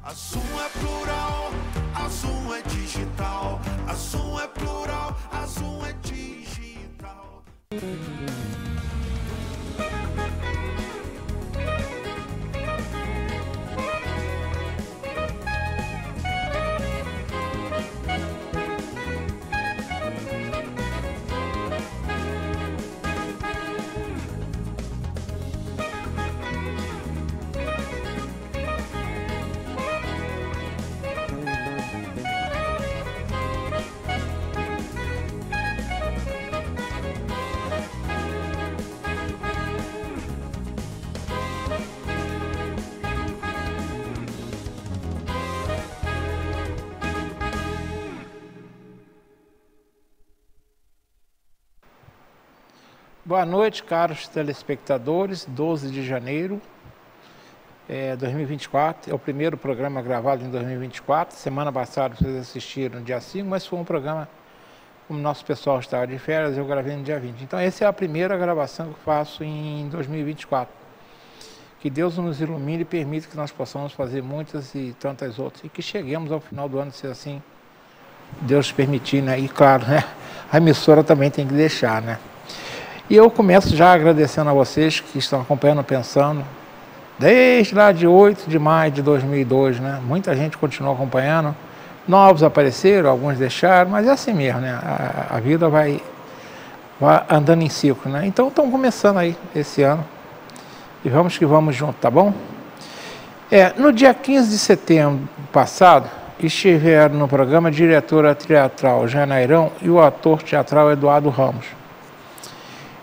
A Zoom é plural, a Zoom é digital. A Zoom é plural, a Zoom é digital. Boa noite, caros telespectadores. 12 de janeiro de 2024. É o primeiro programa gravado em 2024. Semana passada vocês assistiram no dia 5, mas foi um programa, como nosso pessoal estava de férias, eu gravei no dia 20. Então essa é a primeira gravação que eu faço em 2024. Que Deus nos ilumine e permita que nós possamos fazer muitas e tantas outras. E que cheguemos ao final do ano, se assim Deus permitir, né? E claro, né? A emissora também tem que deixar, né? E eu começo já agradecendo a vocês que estão acompanhando, pensando, desde lá de 8 de maio de 2002, né? Muita gente continua acompanhando, novos apareceram, alguns deixaram, mas é assim mesmo, né? A vida vai andando em ciclo, né? Então estão começando aí esse ano e vamos que vamos junto, tá bom? No dia 15 de setembro passado, estiveram no programa a diretora teatral Janairão e o ator teatral Eduardo Ramos.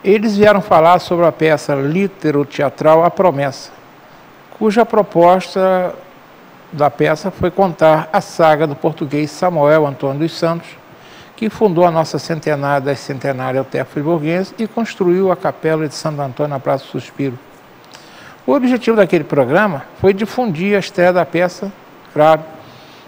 Eles vieram falar sobre a peça litero-teatral A Promessa, cuja proposta da peça foi contar a saga do português Samuel Antônio dos Santos, que fundou a nossa centenária das centenárias Alter Friburguense e construiu a Capela de Santo Antônio na Praça do Suspiro. O objetivo daquele programa foi difundir a estreia da peça, claro,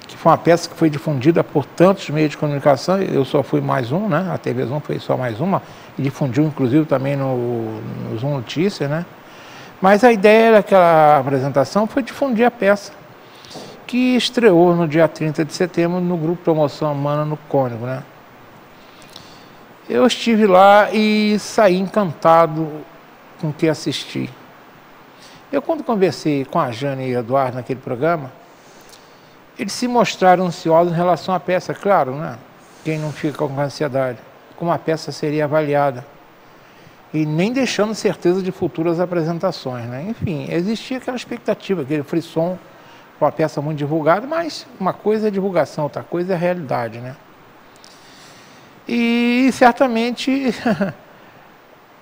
que foi uma peça que foi difundida por tantos meios de comunicação, eu só fui mais um, né? A TV Zoom foi só mais uma, e difundiu inclusive também no Zoom Notícias, né? Mas a ideia daquela apresentação foi difundir a peça, que estreou no dia 30 de setembro no Grupo Promoção Humana no Cônigo, né? Eu estive lá e saí encantado com o que assisti. Eu, quando conversei com a Jane e o Eduardo naquele programa, eles se mostraram ansiosos em relação à peça, claro, né? Quem não fica com ansiedade, como a peça seria avaliada. E nem deixando certeza de futuras apresentações, né? Enfim, existia aquela expectativa, aquele frisson, uma peça muito divulgada, mas uma coisa é divulgação, outra coisa é realidade, né? E certamente,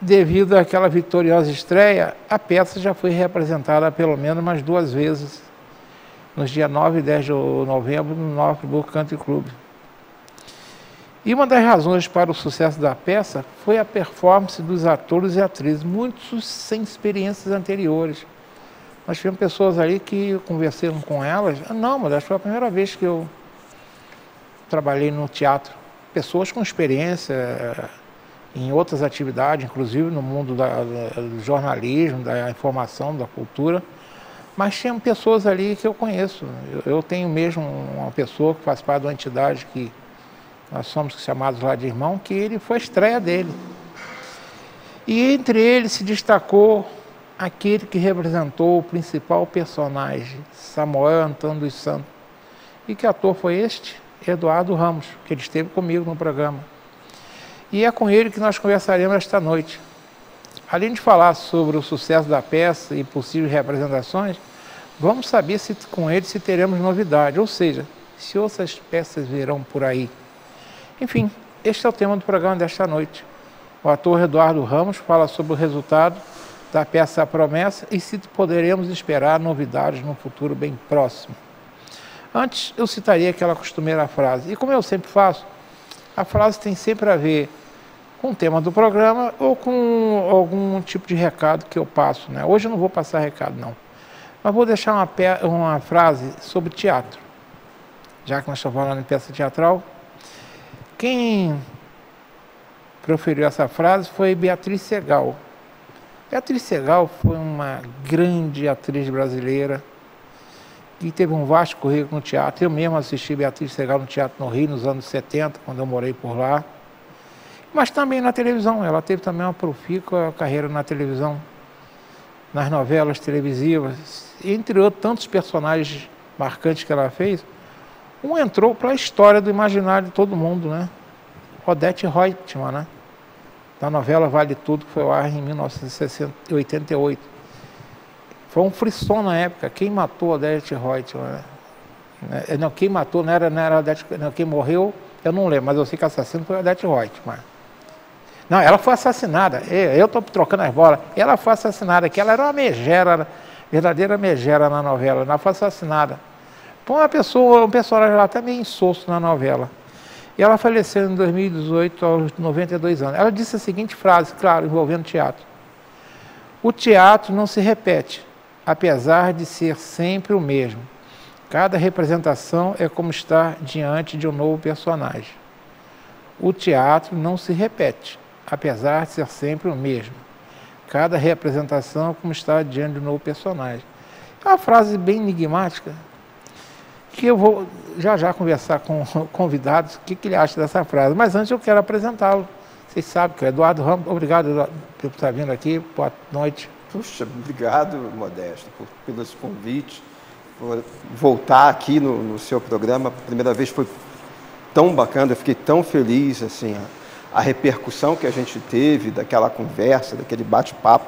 devido àquela vitoriosa estreia, a peça já foi representada pelo menos umas 2 vezes, nos dias 9 e 10 de novembro, no Nova Friburgo Country Club. E uma das razões para o sucesso da peça foi a performance dos atores e atrizes, muitos sem experiências anteriores. Nós tivemos pessoas ali que conversaram com elas, não, mas acho que foi a primeira vez que eu trabalhei no teatro. Pessoas com experiência em outras atividades, inclusive no mundo do jornalismo, da informação, da cultura, mas tinha pessoas ali que eu conheço. Eu tenho mesmo uma pessoa que faz parte de uma entidade que nós somos chamados lá de irmão, que ele foi a estreia dele. E entre eles se destacou aquele que representou o principal personagem, Samuel Antônio dos Santos. E que ator foi este? Eduardo Ramos, que ele esteve comigo no programa. E é com ele que nós conversaremos esta noite. Além de falar sobre o sucesso da peça e possíveis representações, vamos saber com ele se teremos novidade, ou seja, se outras peças virão por aí. Enfim, este é o tema do programa desta noite. O ator Eduardo Ramos fala sobre o resultado da peça A Promessa e se poderemos esperar novidades no futuro bem próximo. Antes, eu citaria aquela costumeira frase, e como eu sempre faço, a frase tem sempre a ver com o tema do programa ou com algum tipo de recado que eu passo, né? Hoje eu não vou passar recado, não. Mas vou deixar uma frase sobre teatro. Já que nós estamos falando em peça teatral, quem proferiu essa frase foi Beatriz Segal. Beatriz Segal foi uma grande atriz brasileira que teve um vasto currículo no teatro. Eu mesmo assisti Beatriz Segal no Teatro no Rio, nos anos 70, quando eu morei por lá. Mas também na televisão. Ela teve também uma profícua carreira na televisão, nas novelas televisivas, entre outros tantos personagens marcantes que ela fez. Um entrou para a história do imaginário de todo mundo, né? Odete Roitman, né? Da novela Vale Tudo, que foi ao ar em 1988. Foi um frisson na época. Quem matou Odete Roitman? Né? Não, quem matou não era Odete, não, quem morreu, eu não lembro, mas eu sei que o assassino foi Odete Roitman. Não, ela foi assassinada. Eu estou trocando as bolas. Ela foi assassinada, que ela era uma megera, verdadeira megera na novela. Ela foi assassinada. Foi uma pessoa, um personagem lá até meio insosso na novela. E ela faleceu em 2018, aos 92 anos. Ela disse a seguinte frase, claro, envolvendo teatro. O teatro não se repete, apesar de ser sempre o mesmo. Cada representação é como estar diante de um novo personagem. O teatro não se repete, apesar de ser sempre o mesmo. Cada representação é como estar diante de um novo personagem. É uma frase bem enigmática, que eu vou já conversar com convidados o que ele acha dessa frase. Mas antes eu quero apresentá-lo. Vocês sabem que é Eduardo Ramos. Obrigado, Eduardo, por estar vindo aqui. Boa noite. Puxa, obrigado, Modesto, pelo convite, por voltar aqui no seu programa. A primeira vez foi tão bacana, eu fiquei tão feliz, assim, a repercussão que a gente teve daquela conversa, daquele bate-papo,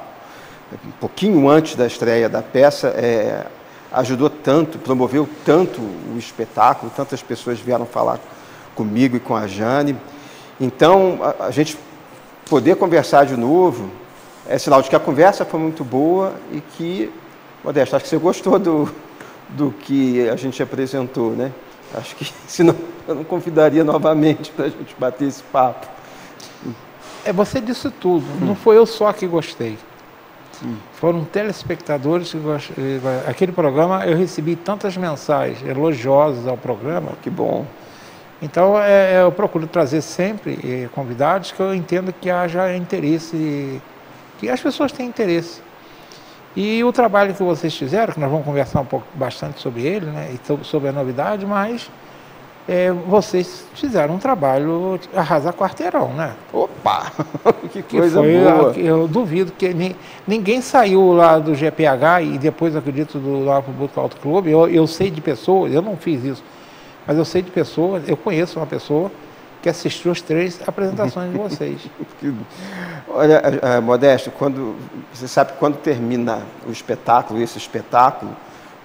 um pouquinho antes da estreia da peça, ajudou tanto, promoveu tanto o espetáculo, tantas pessoas vieram falar comigo e com a Jane. Então, a gente poder conversar de novo é sinal de que a conversa foi muito boa e que, Modesto, acho que você gostou do que a gente apresentou, né? Acho que, senão, eu não convidaria novamente para a gente bater esse papo. Você disse tudo, não foi eu só que gostei. Foram telespectadores que gostaram. Aquele programa, eu recebi tantas mensagens elogiosas ao programa. Que bom. Então, eu procuro trazer sempre convidados que eu entendo que haja interesse, que as pessoas têm interesse. E o trabalho que vocês fizeram, que nós vamos conversar bastante sobre ele, né, e sobre a novidade, mas vocês fizeram um trabalho arrasa quarteirão, né? Opa! Que coisa boa! Eu duvido que ninguém saiu lá do GPH e depois, acredito, do Nova Botucatu Auto Clube. Eu sei de pessoas, eu não fiz isso, mas eu sei de pessoas, eu conheço uma pessoa que assistiu as 3 apresentações de vocês. Olha, Modesto, você sabe que quando termina o espetáculo, esse espetáculo,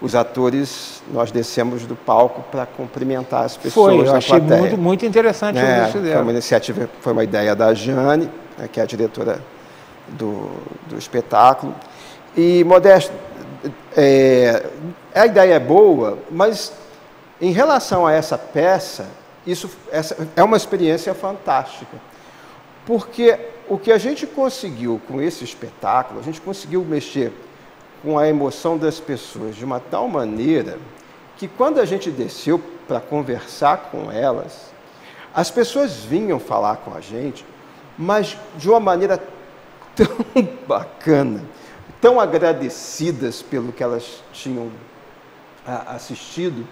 os atores, nós descemos do palco para cumprimentar as pessoas eu na achei plateia. muito interessante o que vocês fizeram. Foi uma iniciativa, foi uma ideia da Jane, que é a diretora do espetáculo. E, Modesto, a ideia é boa, mas em relação a essa peça, essa é uma experiência fantástica. Porque o que a gente conseguiu com esse espetáculo, a gente conseguiu mexer com a emoção das pessoas de uma tal maneira que quando a gente desceu para conversar com elas, as pessoas vinham falar com a gente, mas de uma maneira tão bacana, tão agradecidas pelo que elas tinham assistido,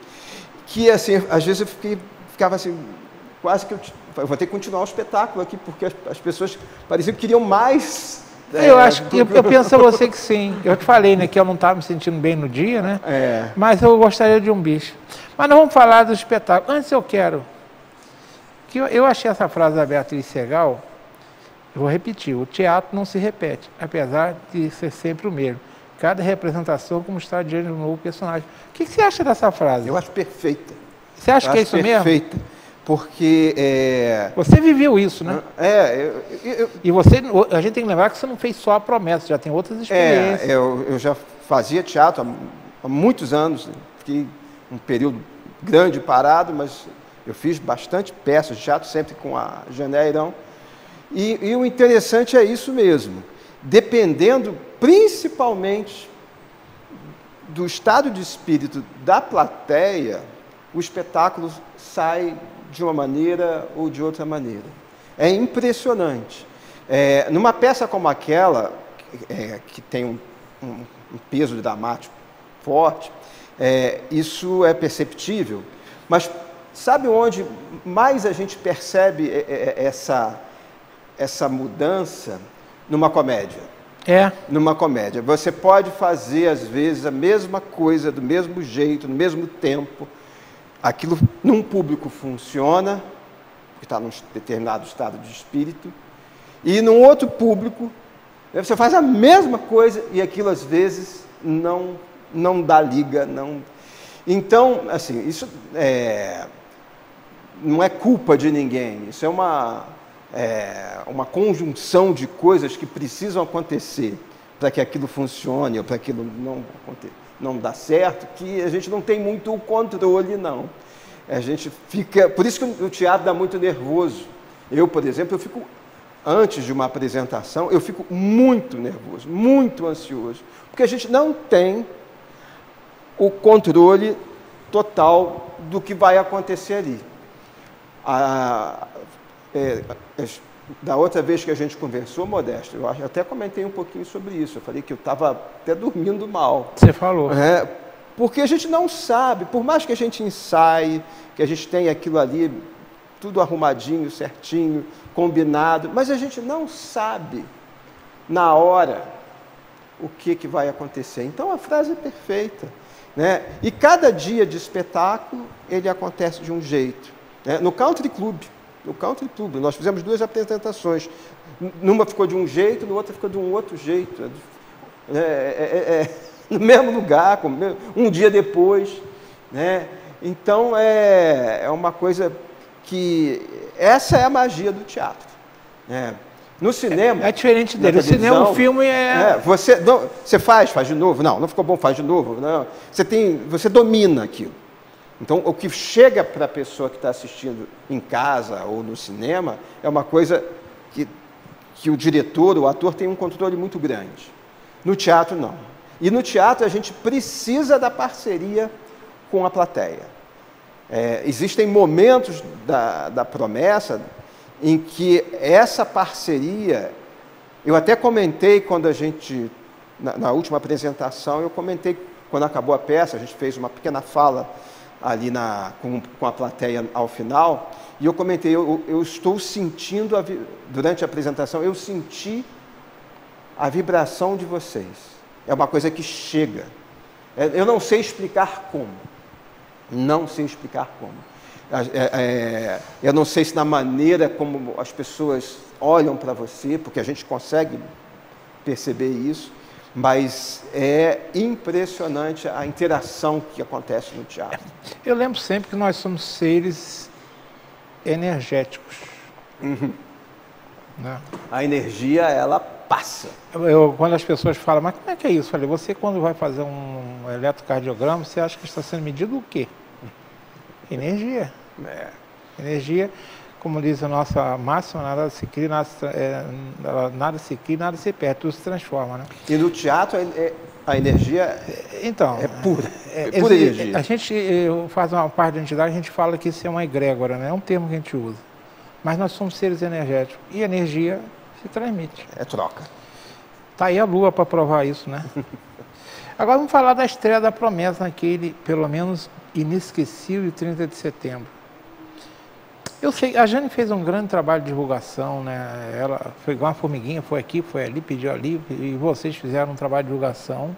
que assim, às vezes eu ficava assim, quase que eu vou ter que continuar o espetáculo aqui, porque as pessoas pareciam que queriam mais. Eu penso a você que sim. Eu te falei, né, que eu não estava me sentindo bem no dia, né? Mas eu gostaria de um bicho. Mas nós vamos falar do espetáculo. Antes eu quero... Eu achei essa frase da Beatriz Segal, eu vou repetir, o teatro não se repete, apesar de ser sempre o mesmo. Cada representação como está diante de um novo personagem. O que você acha dessa frase? Eu acho perfeita. Você acha que é isso mesmo? Perfeita. Porque... Você viveu isso, né? E a gente tem que lembrar que você não fez só a promessa, já tem outras experiências. Eu já fazia teatro há muitos anos, fiquei um período grande parado, mas eu fiz bastante peças de teatro, sempre com a Janeirão. E o interessante é isso mesmo, dependendo principalmente do estado de espírito da plateia, o espetáculo sai de uma maneira ou de outra maneira. É impressionante. Numa peça como aquela, que tem um peso dramático forte, Isso é perceptível, mas sabe onde mais a gente percebe essa mudança? Numa comédia. Numa comédia. Você pode fazer, às vezes, a mesma coisa, do mesmo jeito, no mesmo tempo. Aquilo num público funciona, porque está num determinado estado de espírito, e num outro público, você faz a mesma coisa e aquilo, às vezes, não dá liga. Não... Então, assim, isso não é culpa de ninguém, isso é uma conjunção de coisas que precisam acontecer para que aquilo funcione ou para que aquilo não dá certo, que a gente não tem muito controle, não. A gente fica... Por isso que o teatro dá muito nervoso. Eu, por exemplo, antes de uma apresentação, eu fico muito nervoso, muito ansioso, porque a gente não tem o controle total do que vai acontecer ali. Da outra vez que a gente conversou, Modesto, eu até comentei um pouquinho sobre isso. Eu falei que eu estava até dormindo mal. Você falou. Porque a gente não sabe, por mais que a gente ensaie, que a gente tenha aquilo ali, tudo arrumadinho, certinho, combinado, mas a gente não sabe, na hora, o que vai acontecer. Então, a frase é perfeita. Né? E cada dia de espetáculo, ele acontece de um jeito. Né? No Country Club, nós fizemos 2 apresentações. Numa ficou de um jeito, na outra ficou de um outro jeito. No mesmo lugar, um dia depois. Né? Então, é uma coisa que... Essa é a magia do teatro. Né? No cinema... É diferente dele. O cinema, o filme Você faz de novo. Não ficou bom, faz de novo. Não. Você domina aquilo. Então, o que chega para a pessoa que está assistindo em casa ou no cinema é uma coisa que o diretor, o ator, tem um controle muito grande. No teatro, não. E no teatro, a gente precisa da parceria com a plateia. Existem momentos da promessa em que essa parceria... Eu até comentei quando a gente... Na última apresentação, eu comentei, quando acabou a peça, a gente fez uma pequena fala ali com a plateia ao final, e eu comentei, eu estou sentindo, durante a apresentação, eu senti a vibração de vocês. É uma coisa que chega. Eu não sei explicar como. Não sei explicar como. Eu não sei se na maneira como as pessoas olham para você, porque a gente consegue perceber isso, mas é impressionante a interação que acontece no teatro. Eu lembro sempre que nós somos seres energéticos. Uhum. Né? A energia, ela passa. Quando as pessoas falam, mas como é que é isso? Eu falei, você quando vai fazer um eletrocardiograma, você acha que está sendo medido o quê? Energia. Energia, como diz a nossa máxima, nada se cria, nada se cria, nada se perde, tudo se transforma. Né? E no teatro a energia é pura. É pura energia. A gente faz uma parte da entidade, a gente fala que isso é uma egrégora, né? É um termo que a gente usa. Mas nós somos seres energéticos e a energia se transmite. É troca. Está aí a Lua para provar isso, né? Agora vamos falar da estreia da Promessa naquele, pelo menos, inesquecível 30 de setembro. Eu sei, a Jane fez um grande trabalho de divulgação, né? Ela foi igual uma formiguinha, foi aqui, foi ali, pediu ali, e vocês fizeram um trabalho de divulgação.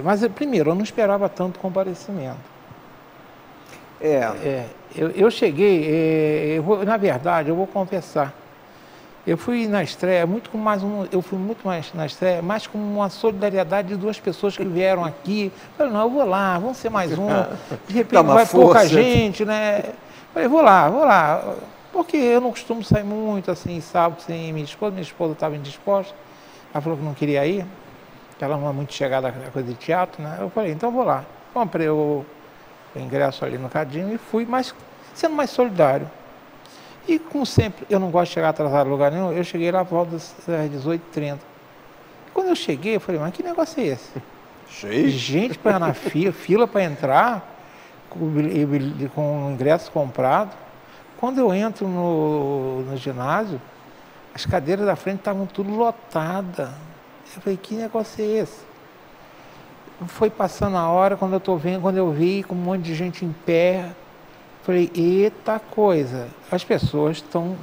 Mas, primeiro, eu não esperava tanto comparecimento. Eu cheguei, na verdade, eu vou confessar, eu fui na estreia eu fui muito mais na estreia, mais como uma solidariedade de 2 pessoas que vieram aqui. Eu falei, não, eu vou lá, vamos ser mais um, de repente vai pouca gente, né? Eu falei, vou lá, porque eu não costumo sair muito assim, sábado, sem minha esposa estava indisposta, ela falou que não queria ir, que ela não é muito chegada à coisa de teatro, né? Eu falei, então eu vou lá, comprei o ingresso ali no Cadinho e fui, mas sendo mais solidário. E, como sempre, eu não gosto de chegar atrasado em lugar nenhum, eu cheguei lá por volta das 18h30. Quando eu cheguei, eu falei, mas que negócio é esse? Cheio. Gente para na fila para entrar, com o ingresso comprado. Quando eu entro no ginásio, as cadeiras da frente estavam tudo lotadas. Eu falei, que negócio é esse? foi passando a hora, quando eu tô vendo, quando eu vi com um monte de gente em pé, falei, eita coisa, as pessoas estão...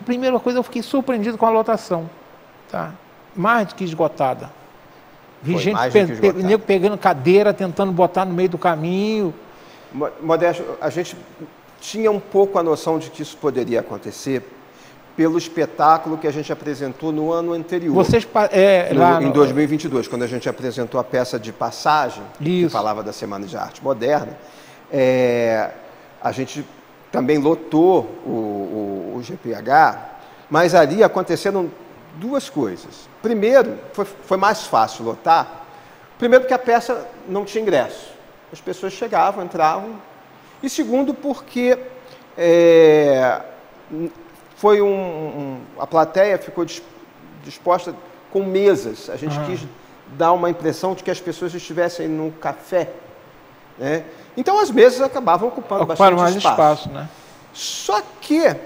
Primeira coisa, eu fiquei surpreendido com a lotação, tá? Mais do que esgotada. Vi Foi gente mais do que esgotada. nego pegando cadeira, tentando botar no meio do caminho. Modesto, a gente tinha um pouco a noção de que isso poderia acontecer pelo espetáculo que a gente apresentou no ano anterior. Vocês em 2022, quando a gente apresentou a peça de Passagem, que falava da Semana de Arte Moderna, a gente também lotou o GPH, mas ali aconteceram duas coisas. Primeiro, foi mais fácil lotar, primeiro porque a peça não tinha ingresso. As pessoas chegavam, entravam. E segundo, porque a plateia ficou disposta com mesas. A gente quis dar uma impressão de que as pessoas estivessem num café, né? Então as mesas acabavam ocupando bastante mais espaço, né? Só que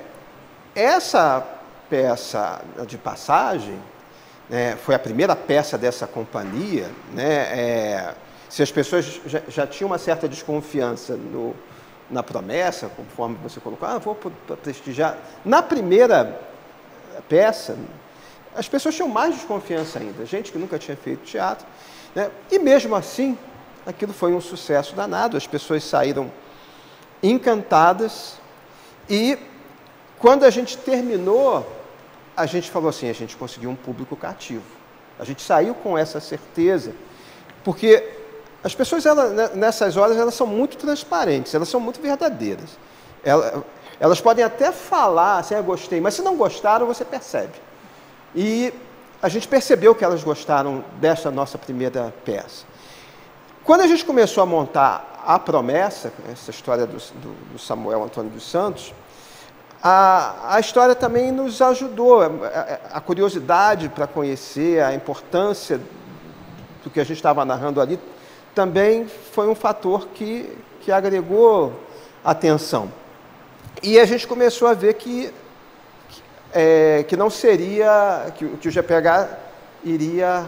essa peça de Passagem, né, foi a primeira peça dessa companhia, né? Se as pessoas já tinham uma certa desconfiança na promessa, conforme você colocou, vou prestigiar. Na primeira peça, as pessoas tinham mais desconfiança ainda, gente que nunca tinha feito teatro, né? E mesmo assim, aquilo foi um sucesso danado, as pessoas saíram encantadas e quando a gente terminou, a gente falou assim, a gente conseguiu um público cativo. A gente saiu com essa certeza, porque as pessoas, nessas horas, elas são muito transparentes, elas são muito verdadeiras. Elas podem até falar assim, gostei, mas se não gostaram, você percebe. E a gente percebeu que elas gostaram desta nossa primeira peça. Quando a gente começou a montar a promessa, essa história do Samuel Antônio dos Santos, a história também nos ajudou, a curiosidade para conhecer, a importância do que a gente estava narrando ali, também foi um fator que agregou atenção. E a gente começou a ver que não seria, que o GPH iria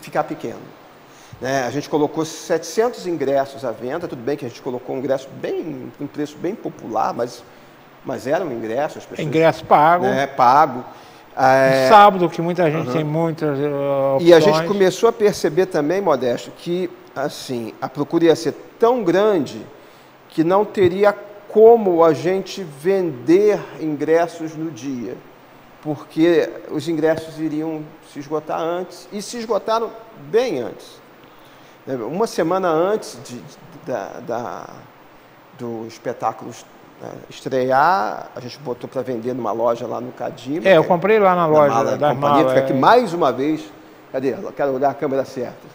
ficar pequeno, né? A gente colocou 700 ingressos à venda, tudo bem que a gente colocou um ingresso um preço bem popular, mas era um ingresso. As pessoas, ingresso pago. Né, pago. Sábado, que muita gente tem muitas opções. E a gente começou a perceber também, Modesto, que assim, a procura ia ser tão grande que não teria como a gente vender ingressos no dia, porque os ingressos iriam se esgotar antes, e se esgotaram bem antes. Uma semana antes do espetáculo estrear, a gente botou para vender numa loja lá no Cadima. Eu comprei lá na loja da companhia. Fica aqui mais uma vez. Cadê? Eu quero olhar a câmera certa.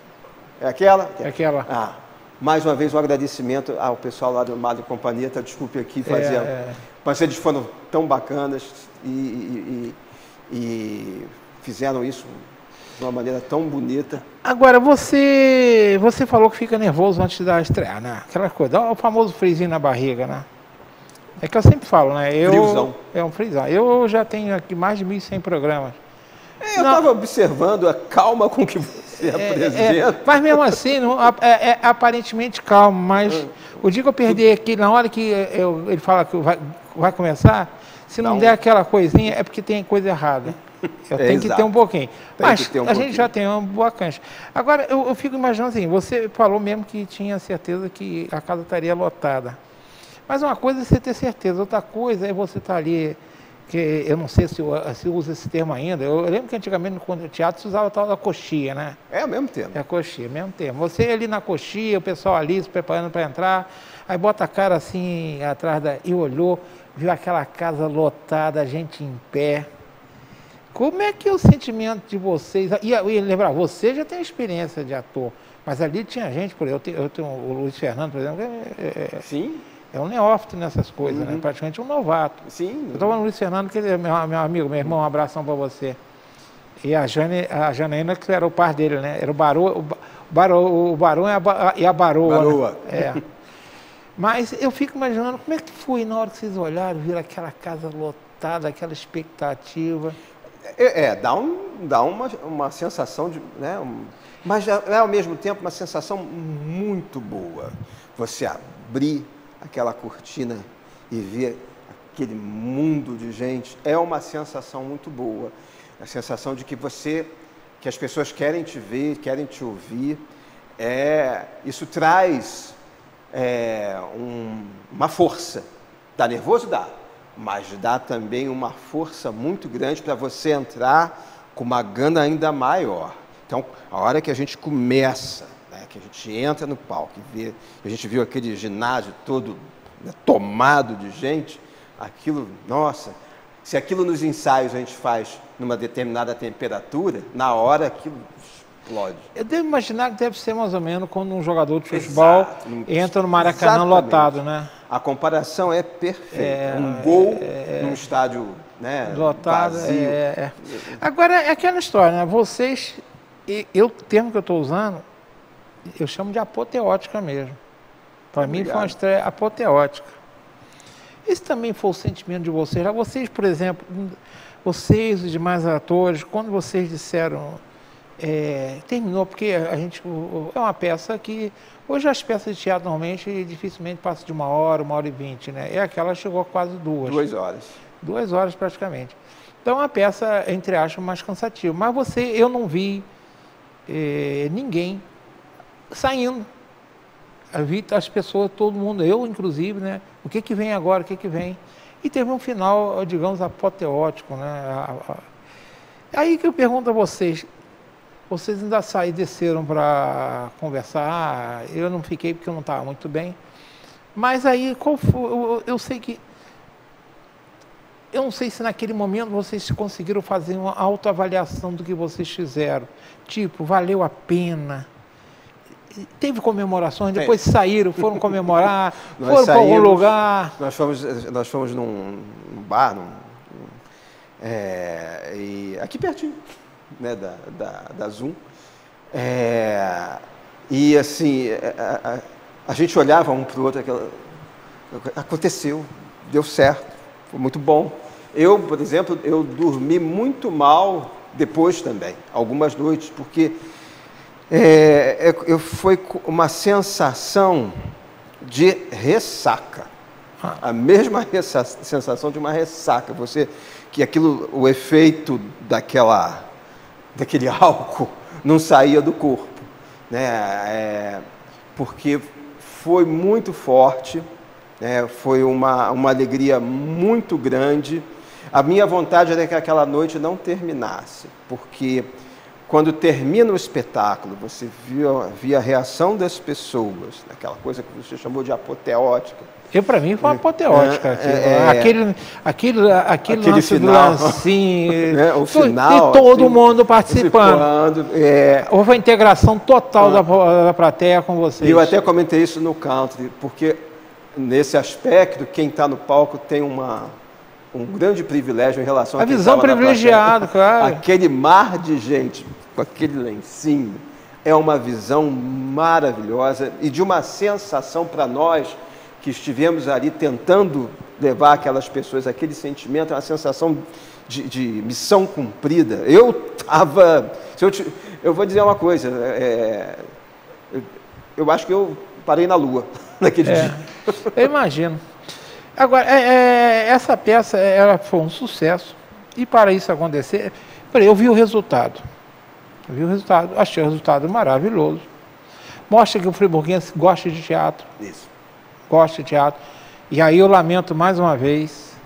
É aquela? É aquela. Mais uma vez um agradecimento ao pessoal lá do Mala e Companhia. Desculpe aqui fazer. Mas eles foram tão bacanas e fizeram isso de uma maneira tão bonita. Agora, você falou que fica nervoso antes da estreia, né? Aquela coisa, o famoso frisinho na barriga, né? É que eu sempre falo, né? Friozão. É um friozão. Eu já tenho aqui mais de 1.100 programas. Eu estava observando a calma com que você apresenta. Mas mesmo assim, é aparentemente calmo. Mas o dia que eu perder aqui, na hora que ele fala que vai começar, se não der aquela coisinha, é porque tem coisa errada. Eu tenho que ter um pouquinho. Mas a gente já tem uma boa cancha. Agora, eu fico imaginando assim, você falou mesmo que tinha certeza que a casa estaria lotada. Mas uma coisa é você ter certeza, outra coisa é você estar ali, que eu não sei se usa esse termo ainda. Eu lembro que antigamente, quando o teatro, se usava a tal da coxia, né? É o mesmo termo. É a coxia, mesmo termo. Você ali na coxia, o pessoal ali se preparando para entrar, aí bota a cara assim atrás e olhou, viu aquela casa lotada, a gente em pé. Como é que é o sentimento de vocês? E lembrar, você já tem experiência de ator, mas ali tinha gente, por exemplo, eu tenho o Luiz Fernando, por exemplo, Sim. É um neófito nessas coisas, né? Praticamente um novato. Sim. Eu estou falando do Luiz Fernando, que ele é meu amigo, meu irmão, um abração para você. E a Janaína, que era o par dele, né? Era o Barão e a Baroa. Baroa. Né? Mas eu fico imaginando como é que foi na hora que vocês olharam, viram aquela casa lotada, aquela expectativa. Dá uma sensação de... Né, mas é ao mesmo tempo uma sensação muito boa. Você abrir aquela cortina e ver aquele mundo de gente, é uma sensação muito boa. A sensação de que as pessoas querem te ver, querem te ouvir. Isso traz uma força. Dá nervoso? Dá. Mas dá também uma força muito grande para você entrar com uma gana ainda maior. Então, a hora que a gente começa, né, que a gente entra no palco e a gente viu aquele ginásio todo, né, tomado de gente, aquilo, nossa, se aquilo nos ensaios a gente faz numa determinada temperatura, na hora aquilo explode. Eu devo imaginar que deve ser mais ou menos quando um jogador de futebol entra no Maracanã lotado, né? A comparação é perfeita. Um gol num estádio, né, lotado, vazio. Agora, é aquela história, né? Vocês, o termo que eu estou usando, eu chamo de apoteótica mesmo. Para mim foi uma estreia apoteótica. Esse também foi o sentimento de vocês. Vocês, por exemplo, vocês e os demais atores, quando vocês disseram... terminou, porque é uma peça que... Hoje as peças de teatro normalmente dificilmente passam de 1 hora, 1h20, né? Aquela chegou a quase 2. 2 horas. 2 horas praticamente. Então é uma peça, entre aspas, mais cansativa. Mas eu não vi ninguém saindo. Eu vi as pessoas, todo mundo, eu inclusive, né? O que vem agora, o que vem? E teve um final, digamos, apoteótico, né? Aí que eu pergunto a vocês ainda desceram para conversar, eu não fiquei porque eu não estava muito bem, mas aí qual foi, eu sei que, eu não sei se naquele momento vocês conseguiram fazer uma autoavaliação do que vocês fizeram, tipo, valeu a pena, teve comemorações, depois saíram, foram comemorar, foram para algum lugar. Nós fomos num bar, e aqui pertinho, né, da Zoom, e assim, a gente olhava um para o outro, aconteceu, deu certo, foi muito bom. Eu, por exemplo, eu dormi muito mal depois também, algumas noites, porque foi uma sensação de ressaca, a mesma sensação de uma ressaca, o efeito daquele álcool não saía do corpo, né? Porque foi muito forte, né? Foi uma alegria muito grande. A minha vontade era que aquela noite não terminasse, porque quando termina o espetáculo, você via a reação das pessoas, aquela coisa que você chamou de apoteótica. Para mim foi uma apoteótica. Aquele lance final, do lancinho, o final, e todo mundo participando. Houve a integração total da plateia com vocês. Eu até comentei isso no country, porque nesse aspecto, quem está no palco tem um grande privilégio em relação a quem visão privilegiada, claro. Aquele mar de gente, com aquele lencinho, é uma visão maravilhosa e de uma sensação para nós que estivemos ali tentando levar aquelas pessoas, aquele sentimento, uma sensação de missão cumprida. Eu vou dizer uma coisa, eu acho que eu parei na Lua naquele dia. Eu imagino. Agora, essa peça ela foi um sucesso, e para isso acontecer, eu vi o resultado. Achei o resultado maravilhoso. Mostra que o friburguense gosta de teatro. Isso. Gosta de teatro. E aí eu lamento mais uma vez,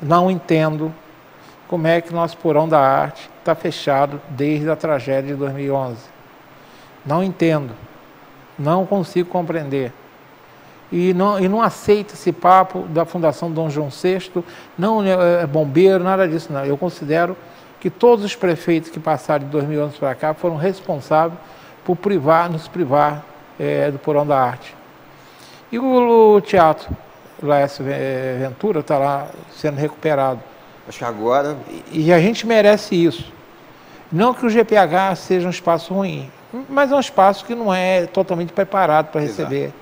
não entendo como é que o nosso Porão da Arte está fechado desde a tragédia de 2011. Não entendo. Não consigo compreender. E não aceito esse papo da Fundação Dom João VI, não é bombeiro, nada disso não. Eu considero que todos os prefeitos que passaram de 2011 para cá foram responsáveis por nos privar do Porão da Arte. E o teatro Laércio Ventura está lá sendo recuperado. Acho que agora... E a gente merece isso. Não que o GPH seja um espaço ruim, mas é um espaço que não é totalmente preparado para receber. Exato.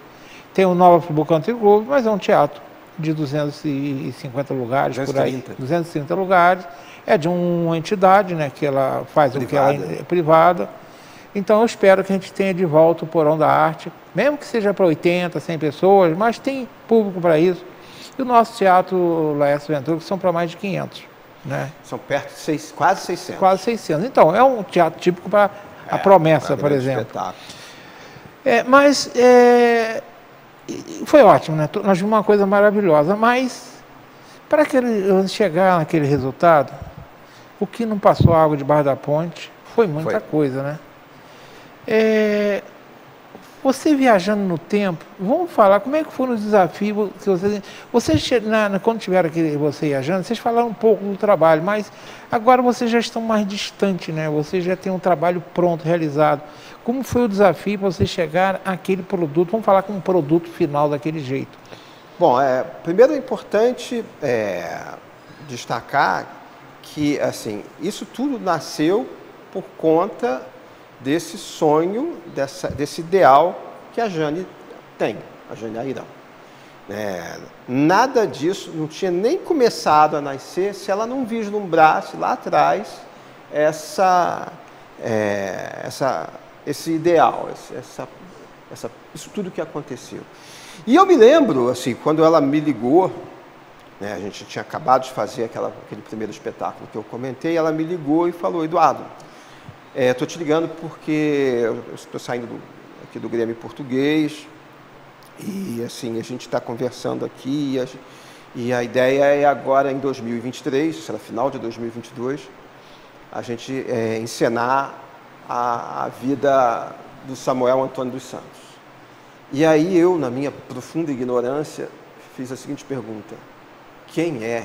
Tem o Nova Friburgo Country Club, mas é um teatro de 250 lugares, 230. por aí. 230 lugares. é de uma entidade, né, que ela faz o que ela é privada. Então eu espero que a gente tenha de volta o Porão da Arte, mesmo que seja para 80, 100 pessoas, mas tem público para isso. E o nosso teatro Laércio Ventura, que são para mais de 500. Né? São perto de quase 600. Quase 600. Então, é um teatro típico para a Promessa, por exemplo. Mas foi ótimo, né? Nós vimos uma coisa maravilhosa, mas para chegar naquele resultado, o que não passou água debaixo da ponte foi muita coisa, né? Você viajando no tempo, vamos falar como é que foram os desafios que vocês quando tiveram aqui você viajando, vocês falaram um pouco do trabalho, mas agora vocês já estão mais distantes, né? Vocês já têm um trabalho pronto, realizado. Como foi o desafio para você chegar àquele produto? Vamos falar com um produto final daquele jeito. Bom, primeiro é importante destacar que assim, isso tudo nasceu por conta desse sonho, desse ideal que a Jane tem, a Jane Airão. Nada disso não tinha nem começado a nascer se ela não vislumbrasse lá atrás esse ideal, isso tudo que aconteceu. E eu me lembro, assim, quando ela me ligou, né, a gente tinha acabado de fazer aquele primeiro espetáculo que eu comentei, ela me ligou e falou: Eduardo, estou te ligando porque eu estou saindo aqui do Grêmio Português e assim, a gente está conversando aqui e a ideia é agora em 2023, será final de 2022, a gente encenar a vida do Samuel Antônio dos Santos. E aí eu, na minha profunda ignorância, fiz a seguinte pergunta: quem é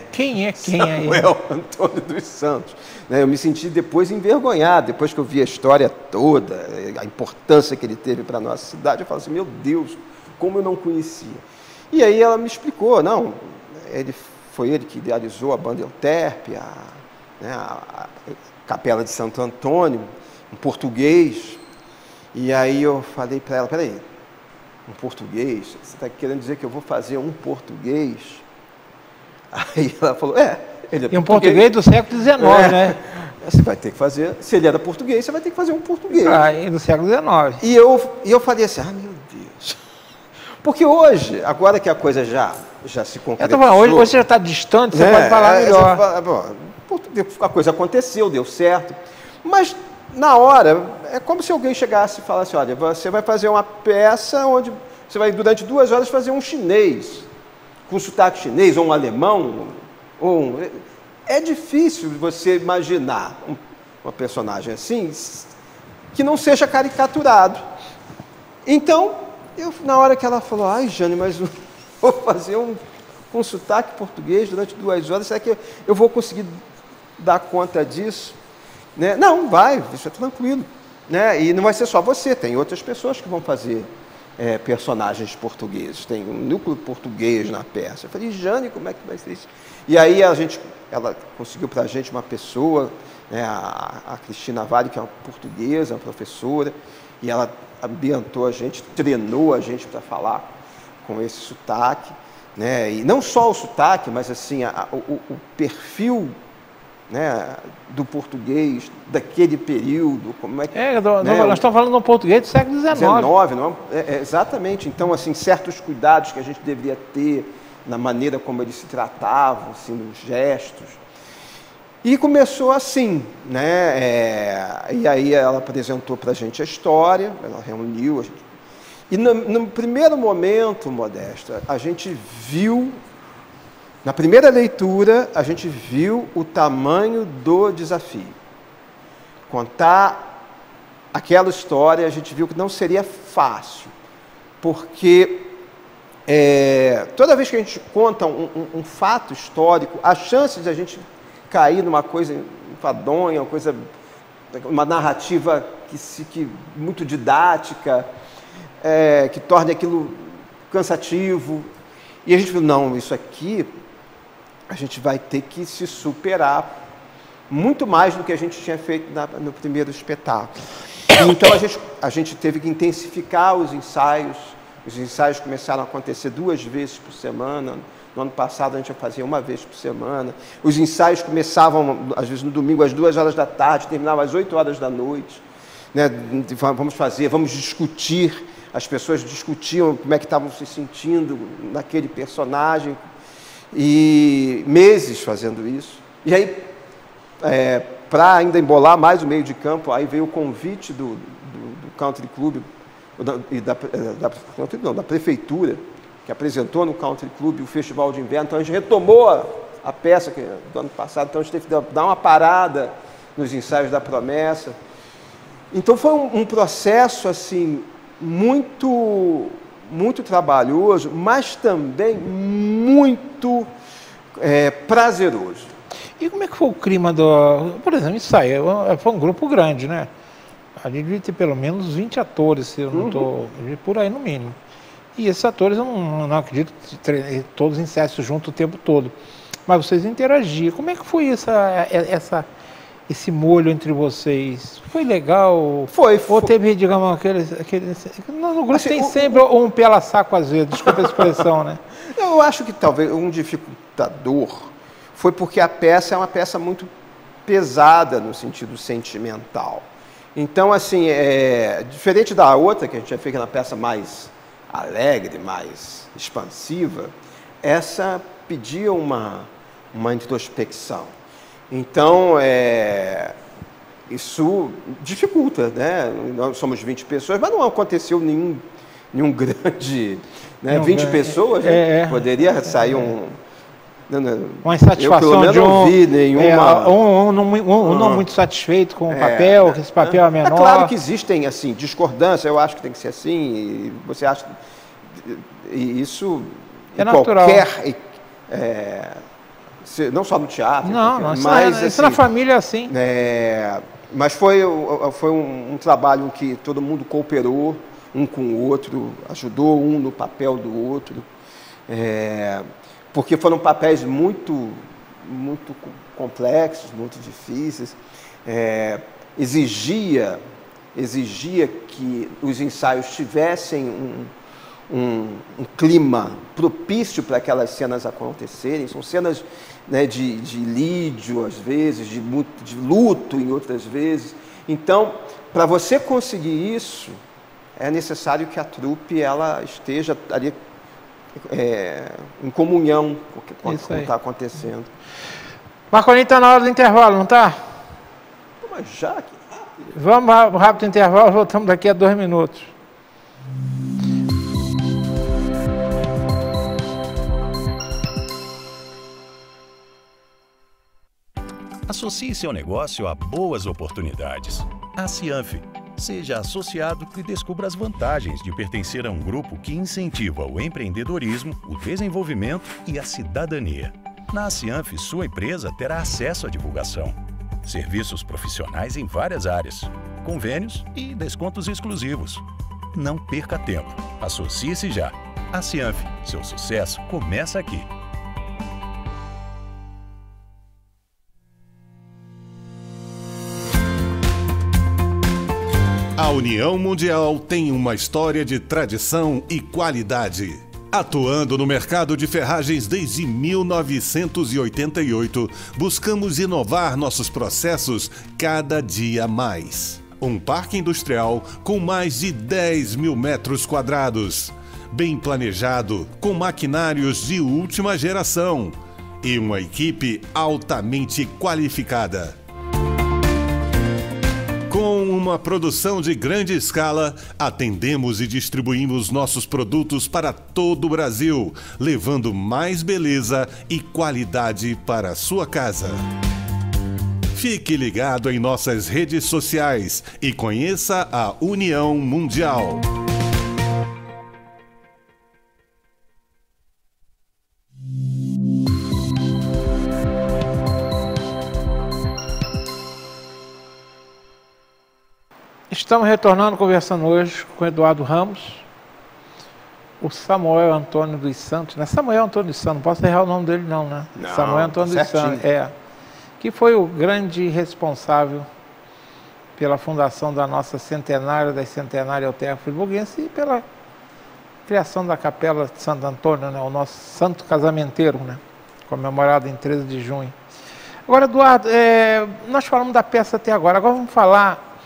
Samuel Antônio dos Santos? Eu me senti depois envergonhado, depois que eu vi a história toda, a importância que ele teve para a nossa cidade. Eu falo assim: meu Deus, como eu não conhecia. E aí ela me explicou: não, foi ele que idealizou a banda Euterpe, a Capela de Santo Antônio, um português. E aí eu falei para ela: peraí, um português? Você está querendo dizer que eu vou fazer um português? Aí ela falou: ele é e um português do século XIX, né? Você vai ter que fazer, se ele era português, você vai ter que fazer um português. E do século XIX. E eu falei assim: meu Deus. Porque hoje, agora que a coisa já se concretizou... Hoje você já está distante, você pode falar melhor. A coisa aconteceu, deu certo. Mas, na hora, é como se alguém chegasse e falasse: olha, você vai fazer uma peça onde você vai, durante 2 horas, fazer um chinês, com sotaque chinês, ou um alemão, É difícil você imaginar uma personagem assim, que não seja caricaturado. Então, na hora que ela falou: ai, Jane, mas vou fazer um sotaque português durante 2 horas, será que eu vou conseguir dar conta disso? Né? Não, vai, isso é tranquilo. Né? E não vai ser só você, tem outras pessoas que vão fazer personagens portugueses, tem um núcleo português na peça. Eu falei: Jane, como é que vai ser isso? E aí ela conseguiu para a gente uma pessoa, né, a Cristina Vale, que é uma portuguesa, uma professora, e ela ambientou a gente, treinou a gente para falar com esse sotaque, né? E não só o sotaque, mas assim, o perfil, né, do português daquele período, como é que... nós estamos falando de um português do século XIX. Exatamente. Então, assim, certos cuidados que a gente deveria ter na maneira como eles se tratavam, assim, nos gestos. E começou assim, né? E aí ela apresentou para a gente a história, ela reuniu a gente. E no primeiro momento, Modesta, a gente viu, na primeira leitura, a gente viu o tamanho do desafio. Contar aquela história, a gente viu que não seria fácil, porque toda vez que a gente conta um fato histórico, a chance de a gente cair numa coisa enfadonha, uma narrativa que muito didática, que torne aquilo cansativo. E a gente falou: não, isso aqui a gente vai ter que se superar muito mais do que a gente tinha feito no primeiro espetáculo. Então a gente teve que intensificar os ensaios. Os ensaios começaram a acontecer 2 vezes por semana, No ano passado a gente fazia uma vez por semana. Os ensaios começavam, às vezes, no domingo, às 2 horas da tarde, terminavam às 8 horas da noite. Né? Vamos discutir. As pessoas discutiam como é que estavam se sentindo naquele personagem. E meses fazendo isso. E aí, para ainda embolar mais o meio de campo, aí veio o convite do Country Club, da prefeitura, que apresentou no Country Club o Festival de Inverno. Então a gente retomou a peça do ano passado, então a gente teve que dar uma parada nos ensaios da Promessa. Então foi um processo assim muito trabalhoso, mas também muito prazeroso. E como é que foi o clima por exemplo, ensaio? Foi um grupo grande, né? Ali devia ter pelo menos 20 atores, se eu não estou por aí no mínimo. E esses atores, eu não acredito que todos ensaiem junto o tempo todo. Mas vocês interagiam. Como é que foi esse molho entre vocês? Foi legal? Foi. Ou teve, digamos, no grupo assim, tem sempre um pela-saco às vezes, desculpa a expressão, né? Eu acho que talvez um dificultador foi porque a peça é uma peça muito pesada no sentido sentimental. Então, assim, diferente da outra, que a gente já fez na peça mais alegre, mais expansiva, essa pedia uma introspecção. Então, isso dificulta, né? Nós somos 20 pessoas, mas não aconteceu nenhum grande... Né? 20 pessoas, poderia sair uma insatisfação. Eu, pelo menos, não vi nenhuma... não muito satisfeito com o papel, que esse papel é menor. É claro que existem, assim, discordâncias, eu acho que tem que ser assim, e você acha... E isso... É natural. Não só no teatro, mas isso na família é assim. Mas foi um trabalho em que todo mundo cooperou um com o outro, ajudou um no papel do outro, porque foram papéis muito complexos, muito difíceis. Exigia que os ensaios tivessem um clima propício para aquelas cenas acontecerem. São cenas, né, de lídio, às vezes, de luto, em outras vezes. Então, para você conseguir isso, é necessário que a trupe ela esteja ali em comunhão com o que está acontecendo. Marcolinho, está na hora do intervalo, não está? Mas já que rápido. Vamos rápido intervalo, voltamos daqui a 2 minutos. Associe seu negócio a boas oportunidades. A Cianf. Seja associado e descubra as vantagens de pertencer a um grupo que incentiva o empreendedorismo, o desenvolvimento e a cidadania. Na Cianf, sua empresa terá acesso à divulgação, serviços profissionais em várias áreas, convênios e descontos exclusivos. Não perca tempo. Associe-se já. A Cianf. Seu sucesso começa aqui. A União Mundial tem uma história de tradição e qualidade. Atuando no mercado de ferragens desde 1988, buscamos inovar nossos processos cada dia mais. Um parque industrial com mais de 10 mil metros quadrados, bem planejado, com maquinários de última geração e uma equipe altamente qualificada. Com uma produção de grande escala, atendemos e distribuímos nossos produtos para todo o Brasil, levando mais beleza e qualidade para a sua casa. Fique ligado em nossas redes sociais e conheça a União Mundial. Estamos retornando, conversando hoje com o Eduardo Ramos, o Samuel Antônio dos Santos, não é Samuel Antônio dos Santos, não posso errar o nome dele não, né? Não, Samuel Antônio dos Santos, que foi o grande responsável pela fundação da nossa centenária, das centenárias Alterra Friburguense e pela criação da Capela de Santo Antônio, né? O nosso santo casamenteiro, né? Comemorado em 13 de junho. Agora, Eduardo, nós falamos da peça até agora. Agora vamos falar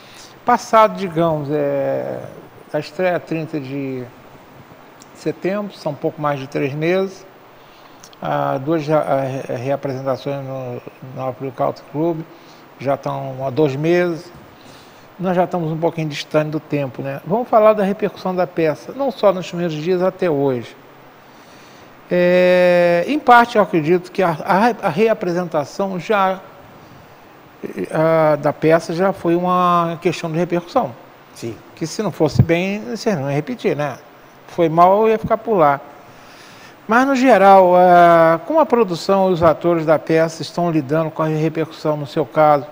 passado, digamos, a estreia 30 de setembro, são um pouco mais de 3 meses. Duas reapresentações no Abril Country Club, já estão há 2 meses. Nós já estamos um pouquinho distante do tempo, né? Vamos falar da repercussão da peça, não só nos primeiros dias, até hoje. Em parte, eu acredito que a reapresentação da peça já foi uma questão de repercussão. Sim. Que se não fosse bem, você não ia repetir, né? Foi mal, eu ia ficar por lá. Mas, no geral, como a produção e os atores da peça estão lidando com a repercussão, no seu caso,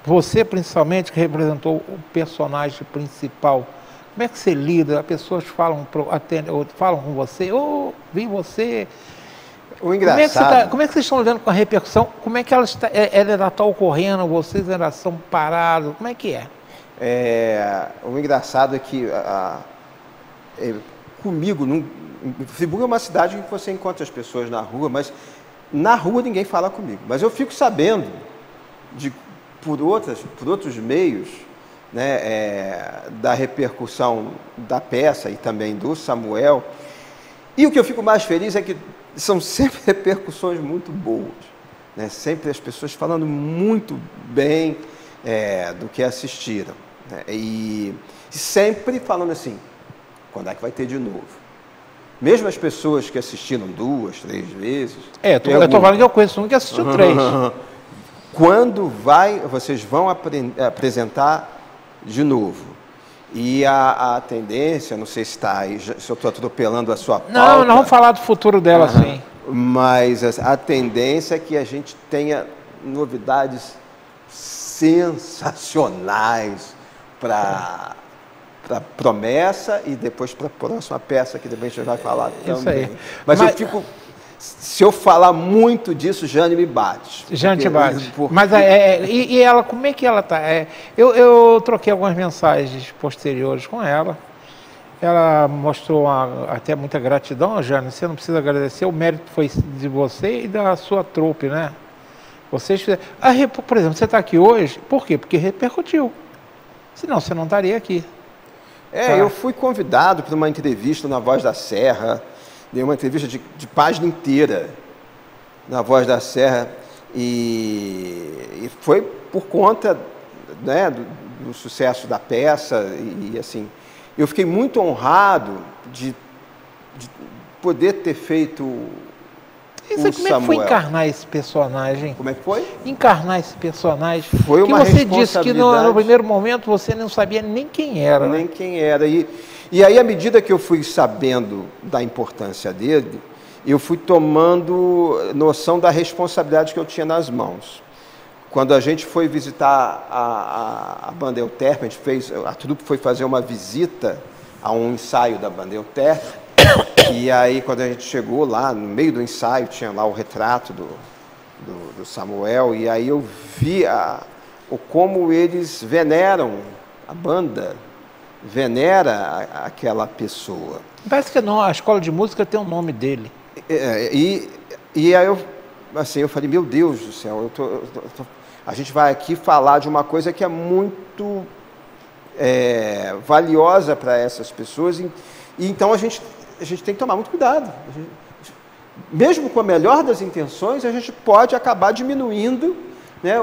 você, principalmente, que representou o personagem principal, como é que você lida? As pessoas falam com você, vi você. O engraçado... Como é que vocês estão lidando com a repercussão? Como é que ela ainda está ocorrendo? Vocês ainda estão parados? Como é que é? O engraçado é que comigo, Friburgo é uma cidade em que você encontra as pessoas na rua, mas na rua ninguém fala comigo. Mas eu fico sabendo por outros meios, né, da repercussão da peça e também do Samuel. E o que eu fico mais feliz é que são sempre repercussões muito boas, né? Sempre as pessoas falando muito bem do que assistiram, né? E sempre falando assim, quando é que vai ter de novo? Mesmo as pessoas que assistiram 2, 3 vezes... eu estou falando que eu conheço um que assistiu 3. Quando vocês vão apresentar de novo? E a tendência, não sei se eu estou atropelando a sua pauta. Não, nós vamos falar do futuro dela, sim. Mas a tendência é que a gente tenha novidades sensacionais para Promessa e depois para a próxima peça, que depois a gente vai falar também. Isso aí. Mas eu fico... Se eu falar muito disso, Jane me bate. Jane te bate. Mas e ela, como é que ela está? Eu troquei algumas mensagens posteriores com ela. Ela mostrou até muita gratidão, Jane. Você não precisa agradecer, o mérito foi de você e da sua trupe, né? Vocês fizeram... Por exemplo, você está aqui hoje, por quê? Porque repercutiu. Senão você não estaria aqui. Eu fui convidado para uma entrevista na Voz da Serra. Dei uma entrevista de página inteira na Voz da Serra e foi por conta, né, do sucesso da peça e assim, eu fiquei muito honrado de poder ter feito como é que foi encarnar esse personagem? Como é que foi? Encarnar esse personagem. Foi uma responsabilidade. Você disse que no primeiro momento você não sabia nem quem era. Nem quem era. E aí, à medida que eu fui sabendo da importância dele, eu fui tomando noção da responsabilidade que eu tinha nas mãos. Quando a gente foi visitar a banda Euterpe, a trupe foi fazer uma visita a um ensaio da banda Euterpe, e aí quando a gente chegou lá, no meio do ensaio, tinha lá o retrato do Samuel, e aí eu vi como eles veneram a banda, venera aquela pessoa. Parece que não, a escola de música tem o nome dele. E aí eu falei, meu Deus do céu, a gente vai aqui falar de uma coisa que é muito valiosa para essas pessoas, e então a gente tem que tomar muito cuidado. Mesmo com a melhor das intenções, a gente pode acabar diminuindo, né,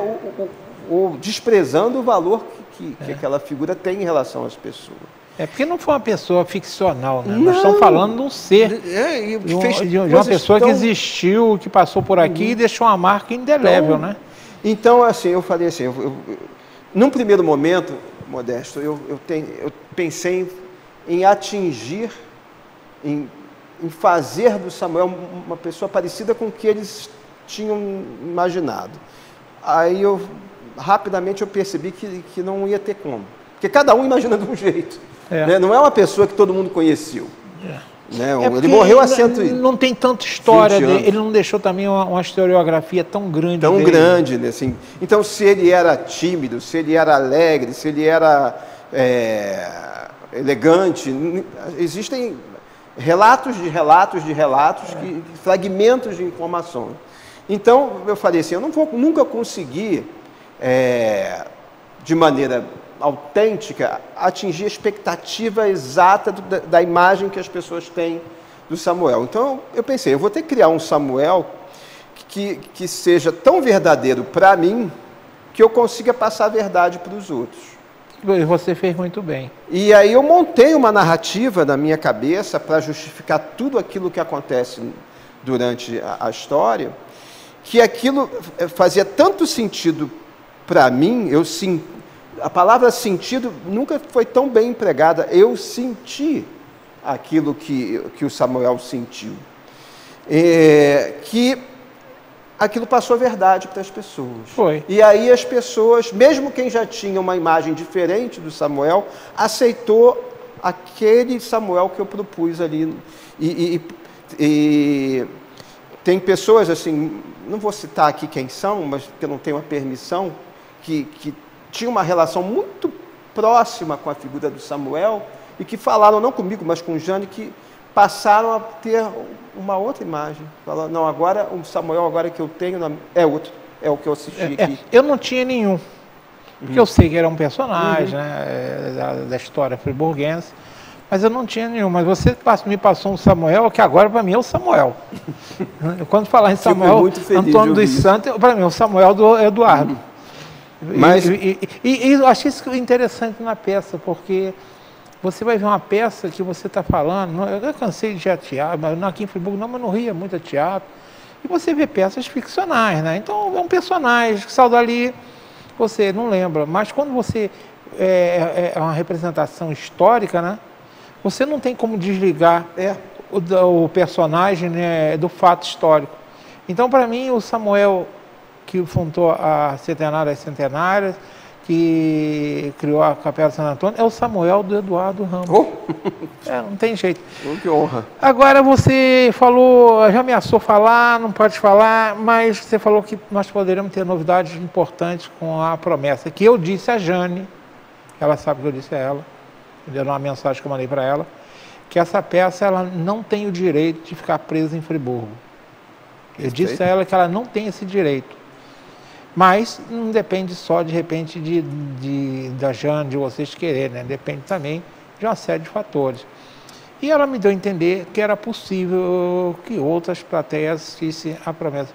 ou desprezando o valor que aquela figura tem em relação às pessoas. Porque não foi uma pessoa ficcional, né? Nós estamos falando de um ser, de uma pessoa que existiu, que passou por aqui e deixou uma marca indelével, né? Então, assim, eu falei assim, num primeiro momento, Modesto, eu pensei em atingir, em fazer do Samuel uma pessoa parecida com o que eles tinham imaginado. Aí rapidamente eu percebi que não ia ter como. Porque cada um imagina de um jeito. Né? Não é uma pessoa que todo mundo conheceu. Né? Ele morreu há 100 não tem tanta história dele. Ele não deixou também uma historiografia tão grande. Tão grande, né? Assim. Então, se ele era tímido, se ele era alegre, se ele era elegante, existem relatos de relatos de relatos, fragmentos de informações. Então, eu falei assim, eu não vou nunca conseguir, de maneira autêntica, atingir a expectativa exata da imagem que as pessoas têm do Samuel. Então, eu pensei, eu vou ter que criar um Samuel que seja tão verdadeiro para mim, que eu consiga passar a verdade para os outros. E você fez muito bem. E aí eu montei uma narrativa na minha cabeça para justificar tudo aquilo que acontece durante a história, que aquilo fazia tanto sentido para mim, a palavra sentido nunca foi tão bem empregada, eu senti aquilo que o Samuel sentiu. Que aquilo passou verdade para as pessoas. Foi. E aí as pessoas, mesmo quem já tinha uma imagem diferente do Samuel, aceitou aquele Samuel que eu propus ali. E tem pessoas, assim, não vou citar aqui quem são, mas porque eu não tenho a permissão, que tinham uma relação muito próxima com a figura do Samuel e que falaram, não comigo, mas com o Jane, que passaram a ter uma outra imagem. Falaram, não, agora o Samuel agora que eu tenho é outro, é o que eu assisti aqui. Eu não tinha nenhum, porque eu sei que era um personagem, né, da história friburguense, mas eu não tinha nenhum. Mas você me passou um Samuel, que agora para mim é o Samuel. Quando falar em Samuel, Antônio dos Santos, para mim é o Samuel do Eduardo. Mas... E eu achei isso interessante na peça, porque você vai ver uma peça que você está falando, eu cansei de teatro, mas aqui em Friburgo não, mas no Rio é muito teatro, e você vê peças ficcionais, né? Então é um personagem que saiu dali, você não lembra, mas quando você é uma representação histórica, né? Você não tem como desligar o personagem, né, do fato histórico. Então, para mim, o Samuel, que fundou a Centenária das Centenárias, que criou a Capela de Santo Antônio, é o Samuel do Eduardo Ramos. Não tem jeito. Que honra. Agora você falou, já ameaçou falar, não pode falar, mas você falou que nós poderemos ter novidades importantes com a promessa, que eu disse a Jane, ela sabe que eu disse a ela, deu uma mensagem que eu mandei para ela, que essa peça ela não tem o direito de ficar presa em Friburgo. Eu disse a ela que ela não tem esse direito. Mas não depende só, de repente, da Jane, de vocês quererem, né? Depende também de uma série de fatores. E ela me deu a entender que era possível que outras plateias assistissem a promessa.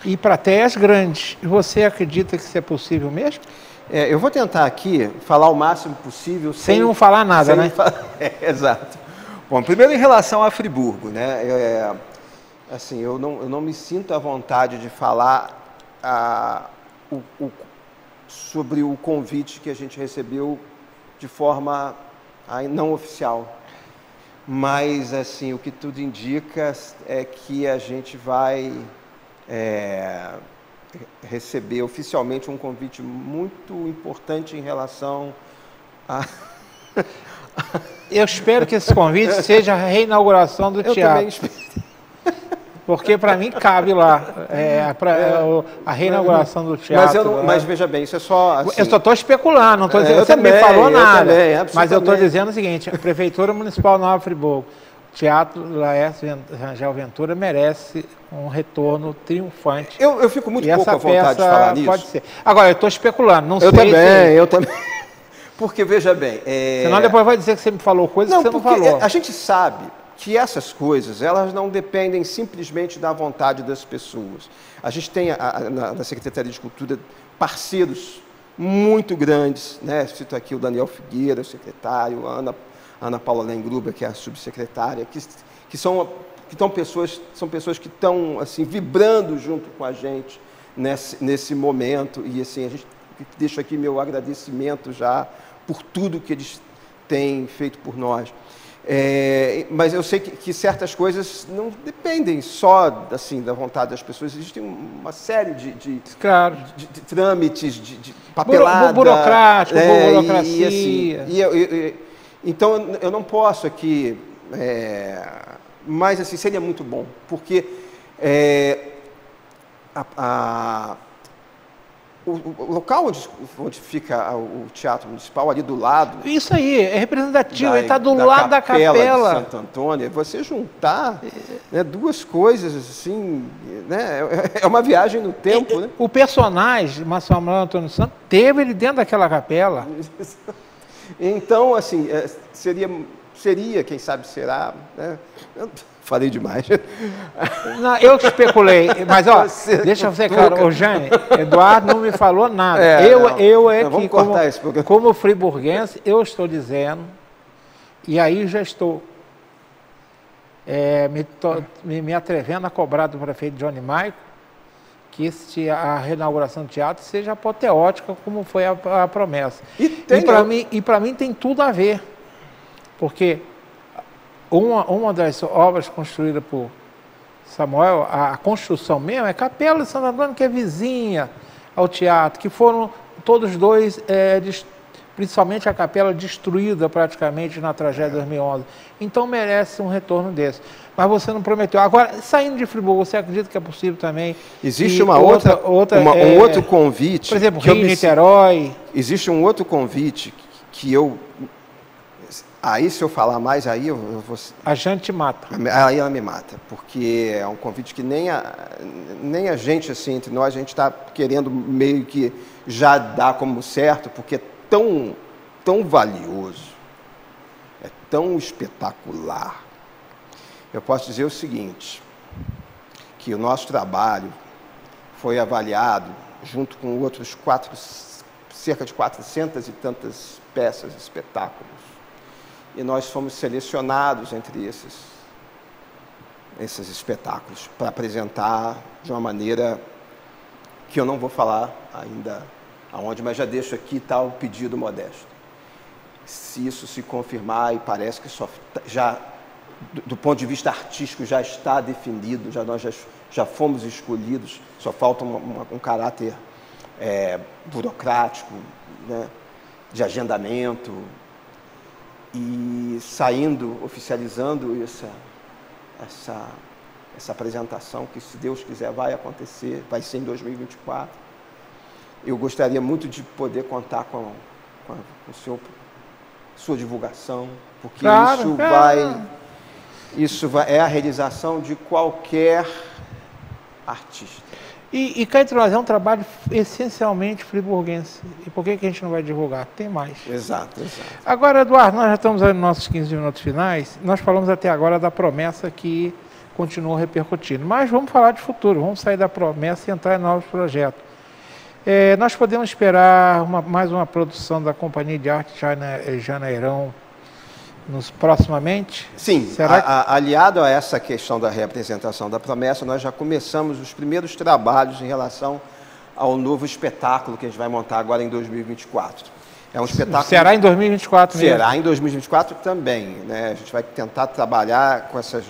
E plateias grandes. Você acredita que isso é possível mesmo? Eu vou tentar aqui falar o máximo possível sem não falar nada, né? Exato. Bom, primeiro em relação a Friburgo, né? Assim, eu não me sinto à vontade de falar sobre o convite que a gente recebeu de forma não oficial. Mas, assim, o que tudo indica é que a gente vai receber oficialmente um convite muito importante em relação a... Eu espero que esse convite seja a reinauguração do teatro. Também espero. Porque para mim cabe lá a reinauguração do teatro. Mas veja bem, isso é só... Assim, eu só estou especulando, não estou dizendo, você não me falou nada. Mas eu estou dizendo o seguinte, a Prefeitura Municipal de Nova Friburgo, o Teatro Laércio Rangel Ventura merece um retorno triunfante. Eu fico muito pouco à vontade de falar nisso. Pode ser. Agora, eu estou especulando, não sei se... Eu também. Porque, veja bem... Senão depois vai dizer que você me falou coisas que você não falou. A gente sabe que essas coisas, elas não dependem simplesmente da vontade das pessoas. A gente tem na Secretaria de Cultura parceiros muito grandes, né? Cito aqui o Daniel Figueira, o secretário, a Ana Paula Lengruber, que é a subsecretária, que são pessoas que estão assim, vibrando junto com a gente nesse momento. E assim, a gente deixa aqui meu agradecimento já por tudo que eles têm feito por nós. Mas eu sei que certas coisas não dependem só assim, da vontade das pessoas. Existe uma série de trâmites, de papelada. Burocrático, burocracia. Então, eu não posso aqui... mas, assim, seria muito bom, o local onde fica o Teatro Municipal, ali do lado... Isso aí, é representativo, ele está do da lado da capela. de Santo Antônio, você juntar, né, duas coisas assim, né, é uma viagem no tempo, né? O personagem, Márcio Antônio Santos, teve ele dentro daquela capela. Então, assim, seria, quem sabe será, né? Eu falei demais. Não, eu que especulei, mas ó, deixa eu ser claro, ô Jane, Eduardo não me falou nada. Vamos cortar esse programa. Como friburguense, eu estou dizendo, e aí já estou me atrevendo a cobrar do prefeito Johnny Maico que a reinauguração do teatro seja apoteótica, como foi a promessa. E para mim tem tudo a ver, porque uma das obras construídas por Samuel, a construção mesmo, é Capela de Santo Antônio, que é vizinha ao teatro, que foram todos dois, principalmente a capela destruída praticamente na tragédia de 2011. Então merece um retorno desse. Mas você não prometeu. Agora, saindo de Friburgo, você acredita que é possível também? Existe um outro convite. Por exemplo, Rio e Niterói. Existe um outro convite que eu... Aí, se eu falar mais, aí eu vou... A gente te mata. Aí ela me mata, porque é um convite que nem a gente, assim, entre nós, a gente está querendo meio que já dar como certo, porque é tão valioso, é tão espetacular. Eu posso dizer o seguinte, que o nosso trabalho foi avaliado, junto com outros cerca de 400 e tantas peças, espetáculos, e nós fomos selecionados entre esses espetáculos para apresentar de uma maneira que eu não vou falar ainda aonde, mas já deixo aqui tal pedido modesto. Se isso se confirmar, e parece que já do ponto de vista artístico já está definido, nós já fomos escolhidos, só falta um caráter burocrático, né, de agendamento, e saindo, oficializando essa apresentação, que se Deus quiser vai acontecer, vai ser em 2024. Eu gostaria muito de poder contar com sua divulgação, porque claro, isso é a realização de qualquer artista. E cá entre nós, é um trabalho essencialmente friburguense. E por que a gente não vai divulgar? Tem mais. Exato. Agora, Eduardo, nós já estamos aí nos nossos 15 minutos finais. Nós falamos até agora da promessa que continua repercutindo. Mas vamos falar de futuro, vamos sair da promessa e entrar em novos projetos. Nós podemos esperar mais uma produção da Companhia de Arte Janeirão proximamente? Sim, aliado a essa questão da representação da promessa, nós já começamos os primeiros trabalhos em relação ao novo espetáculo que a gente vai montar agora em 2024. É um espetáculo... Será em 2024 mesmo? Será em 2024 também, né? A gente vai tentar trabalhar com esses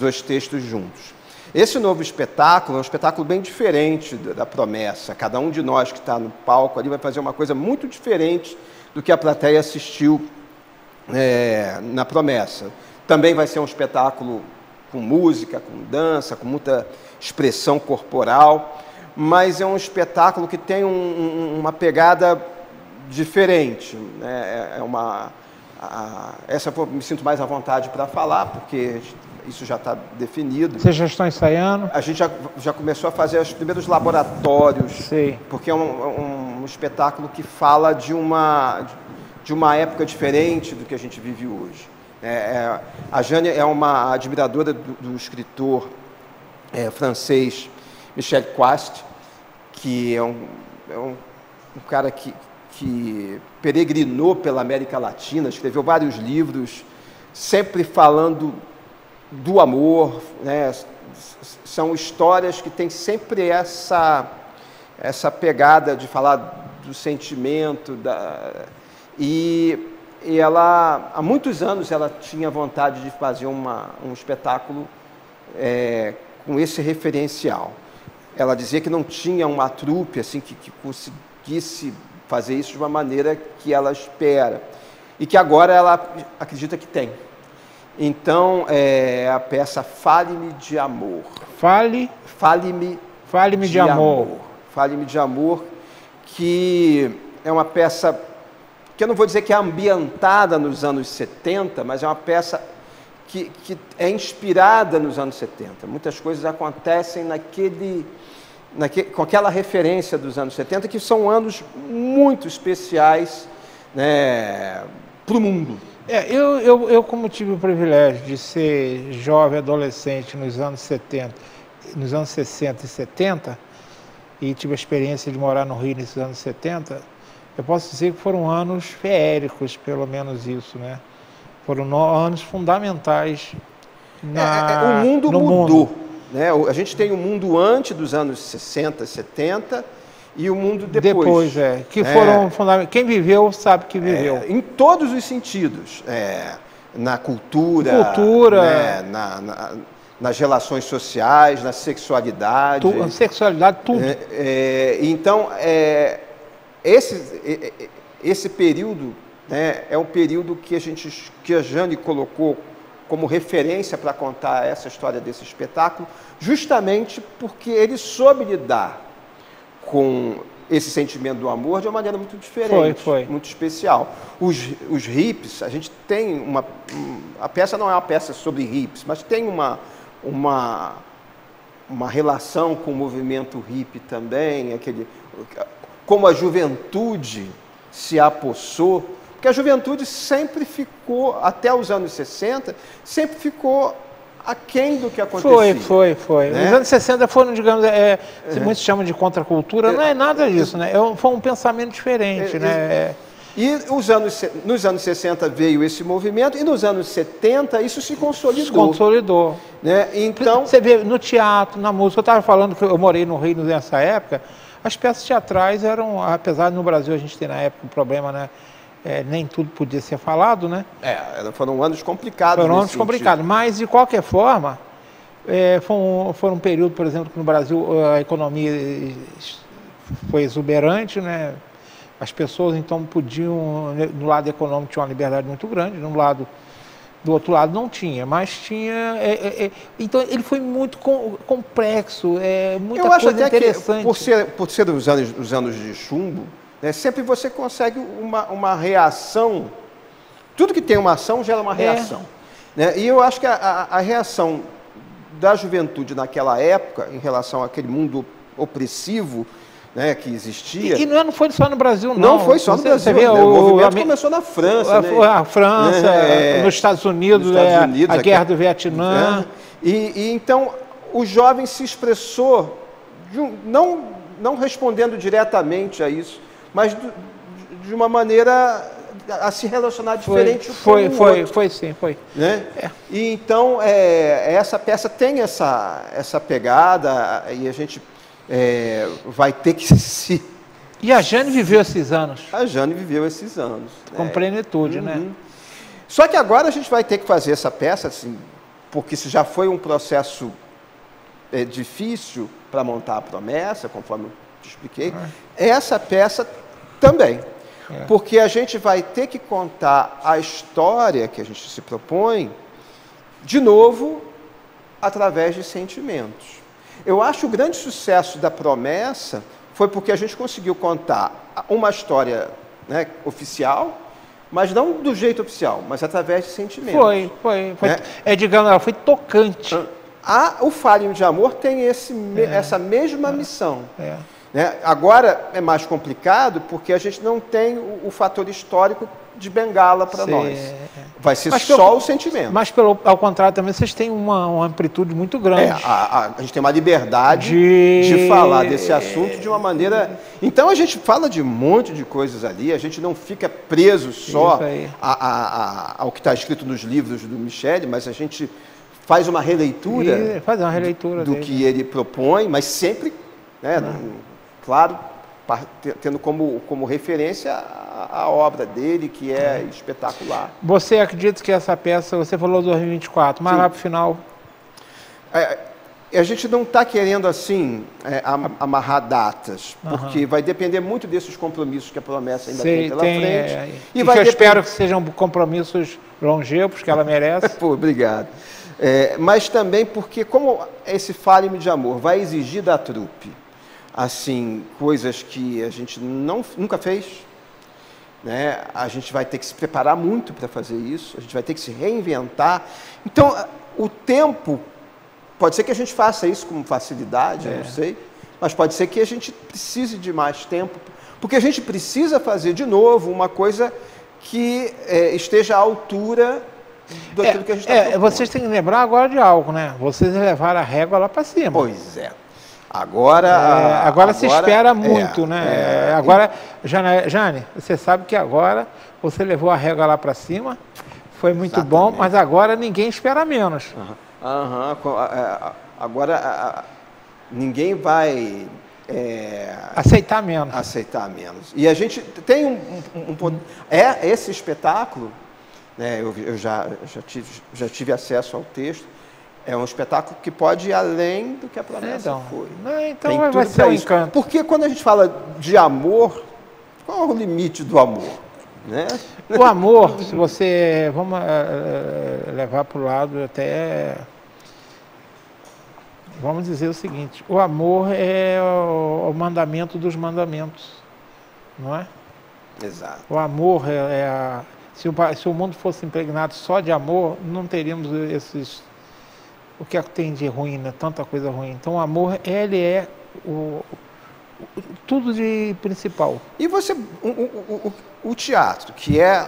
dois textos juntos. Esse novo espetáculo é um espetáculo bem diferente da promessa. Cada um de nós que está no palco ali vai fazer uma coisa muito diferente do que a plateia assistiu na promessa. Também vai ser um espetáculo com música, com dança, com muita expressão corporal, mas é um espetáculo que tem uma pegada diferente, né? Essa eu me sinto mais à vontade para falar, porque isso já está definido. Vocês já estão ensaiando? A gente já começou a fazer os primeiros laboratórios, sim, porque é um espetáculo que fala de uma época diferente do que a gente vive hoje. A Jane é uma admiradora do escritor francês Michel Quast, que é um cara que peregrinou pela América Latina, escreveu vários livros, sempre falando do amor, né? São histórias que têm sempre essa pegada de falar do sentimento, e ela, há muitos anos, ela tinha vontade de fazer um espetáculo com esse referencial. Ela dizia que não tinha uma trupe assim, que conseguisse fazer isso de uma maneira que ela espera, e que agora ela acredita que tem. Então, a peça Fale-me de Amor. Fale-me de amor. Fale-me de Amor, que é uma peça que eu não vou dizer que é ambientada nos anos 70, mas é uma peça que é inspirada nos anos 70. Muitas coisas acontecem com aquela referência dos anos 70, que são anos muito especiais, né, para o mundo. Eu, como tive o privilégio de ser jovem adolescente nos anos 60 e 70, e tive a experiência de morar no Rio nesses anos 70, eu posso dizer que foram anos feéricos, pelo menos isso, né? Foram anos fundamentais o mundo mudou. Né? A gente tem o mundo antes dos anos 60, 70 e o mundo depois. Que foram fundamentais. Quem viveu sabe que viveu. Em todos os sentidos. Na cultura, né? Nas relações sociais, na sexualidade. Sexualidade, tudo. Então, esse período, né, é um período que a Jane colocou como referência para contar essa história desse espetáculo, justamente porque ele soube lidar com esse sentimento do amor de uma maneira muito diferente, muito especial. Os hips, a gente tem a peça não é uma peça sobre hips, mas tem uma relação com o movimento hippie também, como a juventude se apossou, porque a juventude sempre ficou, até os anos 60, sempre ficou aquém do que acontecia. Foi. Né? Os anos 60 foram, digamos, muitos chamam de contracultura, não é nada disso, né? Foi um pensamento diferente, né? E nos anos 60 veio esse movimento, e nos anos 70 isso se consolidou. Né? Então, você vê no teatro, na música, eu estava falando que eu morei no Rio nessa época, as peças teatrais eram, apesar de no Brasil a gente ter na época um problema, né? Nem tudo podia ser falado, né? Foram anos complicados. Mas de qualquer forma, foi um período, por exemplo, que no Brasil a economia foi exuberante, né? As pessoas então podiam, no lado econômico tinha uma liberdade muito grande, do outro lado não tinha, mas tinha. Então ele foi muito complexo, muita coisa interessante. Eu acho até que por ser os anos de chumbo, né, sempre você consegue uma reação. Tudo que tem uma ação gera uma reação. Né? E eu acho que a reação da juventude naquela época, em relação àquele mundo opressivo, né, que existia. E não foi só no Brasil, não. Não foi só no Brasil. Você vê, o movimento começou na França. A França, nos Estados Unidos, a guerra do Vietnã. E então o jovem se expressou, não respondendo diretamente a isso, mas de uma maneira a se relacionar diferente com o outro. Foi. Né? E então essa peça tem essa pegada, e a gente vai ter que se... E a Jane viveu esses anos. A Jane viveu esses anos. Com plenitude, né? Só que agora a gente vai ter que fazer essa peça, assim, porque isso já foi um processo difícil para montar a promessa, conforme eu te expliquei. Essa peça também. Porque a gente vai ter que contar a história que a gente se propõe, de novo, através de sentimentos. Eu acho o grande sucesso da promessa foi porque a gente conseguiu contar uma história, né, oficial, mas não do jeito oficial, mas através de sentimentos. Foi. Digamos, ela foi tocante. O Fale-me de Amor tem essa mesma missão. Né? Agora é mais complicado porque a gente não tem o fator histórico de Bengala para nós. Vai ser só o sentimento. Mas, ao contrário, também vocês têm uma amplitude muito grande. A gente tem uma liberdade de falar desse assunto de uma maneira... Então, a gente fala de um monte de coisas ali, a gente não fica preso só ao que está escrito nos livros do Michele, mas a gente faz uma releitura, do que ele propõe, mas sempre, né, claro, tendo como referência a obra dele, que é espetacular. Você acredita que essa peça, você falou 2024, mas lá para o final... A gente não está querendo, assim, amarrar datas, porque vai depender muito desses compromissos que a promessa ainda tem pela frente. E que eu espero que sejam compromissos longevos, que ela merece. Pô, obrigado. Mas também porque, como esse Fale-me de Amor vai exigir da trupe assim, coisas que a gente nunca fez, né? A gente vai ter que se preparar muito para fazer isso, a gente vai ter que se reinventar. Então, o tempo, pode ser que a gente faça isso com facilidade, eu não sei, mas pode ser que a gente precise de mais tempo, porque a gente precisa fazer de novo uma coisa que esteja à altura daquilo que a gente está propondo. Vocês têm que lembrar agora de algo, né? Vocês levaram a régua lá para cima. Pois é. Agora se espera muito, né? Agora, Jane, você sabe que agora você levou a régua lá para cima, foi muito bom, mas agora ninguém espera menos. Agora ninguém vai aceitar menos. E a gente tem esse espetáculo, né? Eu já tive acesso ao texto. É um espetáculo que pode ir além do que a promessa foi. Então vai ser um encanto. Porque quando a gente fala de amor, qual é o limite do amor? Né? O amor, se você... Vamos levar para o lado até... Vamos dizer o seguinte, o amor é o mandamento dos mandamentos, não é? Exato. O amor se o mundo fosse impregnado só de amor, não teríamos o que tem de ruim, né? Tanta coisa ruim. Então o amor, ele é tudo de principal. E você, o teatro, que é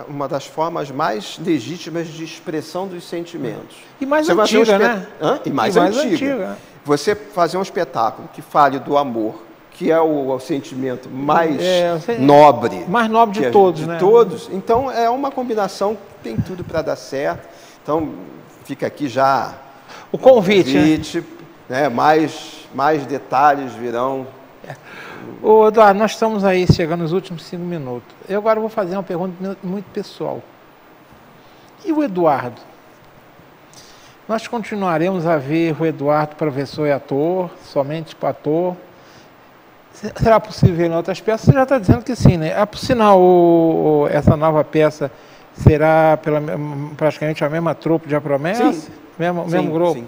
uma das formas mais legítimas de expressão dos sentimentos. E mais antiga, né? E mais antiga. Você fazer um espetáculo que fale do amor, que é o sentimento mais nobre. Mais nobre de todos, né? De todos. Então é uma combinação que tem tudo para dar certo. Então fica aqui já o convite, né? Mais detalhes virão. Ô, Eduardo, nós estamos aí chegando nos últimos 5 minutos. Eu agora vou fazer uma pergunta muito pessoal. E o Eduardo? Nós continuaremos a ver o Eduardo professor e ator, somente para ator? Será possível ver em outras peças? Você já está dizendo que sim, né? Por sinal, essa nova peça será praticamente a mesma trupe de A Promessa? Sim. Mesmo grupo? Sim.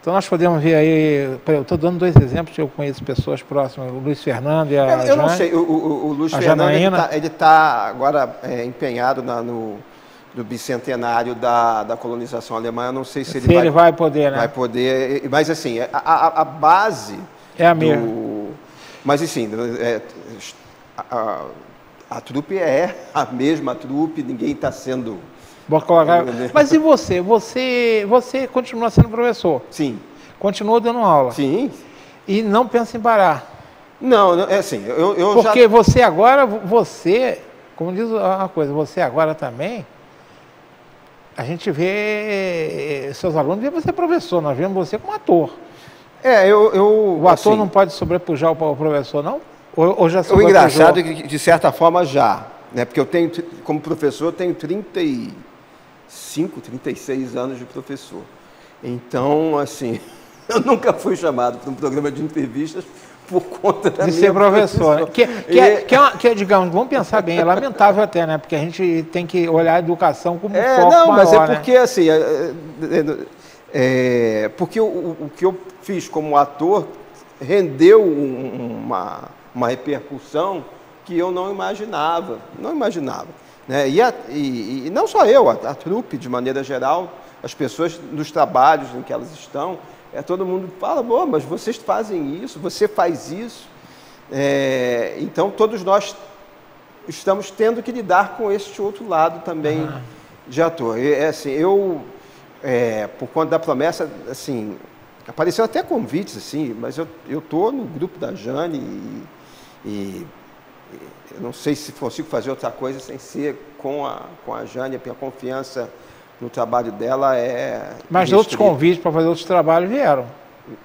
Então nós podemos ver aí, eu estou dando 2 exemplos, eu conheço pessoas próximas, o Luiz Fernando e a Eu não sei, o Luiz Fernando ele está agora empenhado no bicentenário da colonização alemã, eu não sei se ele vai poder, né? Vai poder, mas assim, a base é a mesma. Mas assim, a trupe é a mesma trupe, ninguém está sendo... Mas e você? Você continua sendo professor? Sim. Continua dando aula? Sim. E não pensa em parar? Não, é assim, Porque você agora, como diz uma coisa, você agora também, a gente vê seus alunos, vê você professor, nós vemos você como ator. O ator assim, não pode sobrepujar o professor, não? Ou já sobrepujou? O engraçado é que, de certa forma, já. Né? Porque eu tenho, como professor, eu tenho 35, 36 anos de professor. Então, assim, eu nunca fui chamado para um programa de entrevistas por conta da minha ser professor. Digamos, vamos pensar bem, é lamentável até, né? Porque a gente tem que olhar a educação como foco maior, mas é porque, né? Assim, porque o que eu fiz como ator rendeu uma repercussão que eu não imaginava, né? E não só eu, a trupe, de maneira geral, as pessoas nos trabalhos em que elas estão, todo mundo fala, mas vocês fazem isso, você faz isso. Então, todos nós estamos tendo que lidar com este outro lado também de ator. Assim, por conta da promessa, assim, apareceram até convites, assim, mas eu estou no grupo da Jane e eu não sei se consigo fazer outra coisa sem ser com a Jane, a confiança no trabalho dela é... Mas outros convites para fazer outros trabalhos vieram?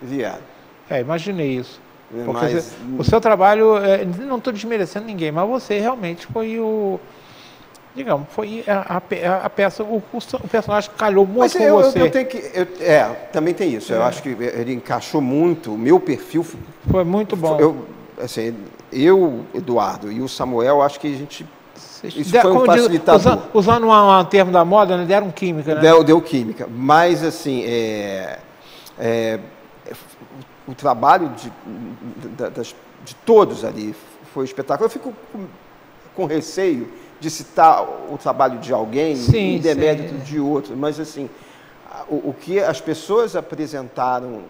Vieram. Imaginei isso. Porque o seu trabalho, não estou desmerecendo ninguém, mas você realmente foi foi a peça, o personagem calhou muito com você. Também tem isso. Eu acho que ele encaixou muito, o meu perfil... Foi muito bom. Eu, Eduardo e o Samuel, acho que a gente... Isso foi um facilitador. Usando um termo da moda, né, deram química, né? Deu química. Mas, assim, o trabalho de todos ali foi espetacular. Eu fico com receio de citar o trabalho de alguém em demérito de outro, mas assim, o que as pessoas apresentaram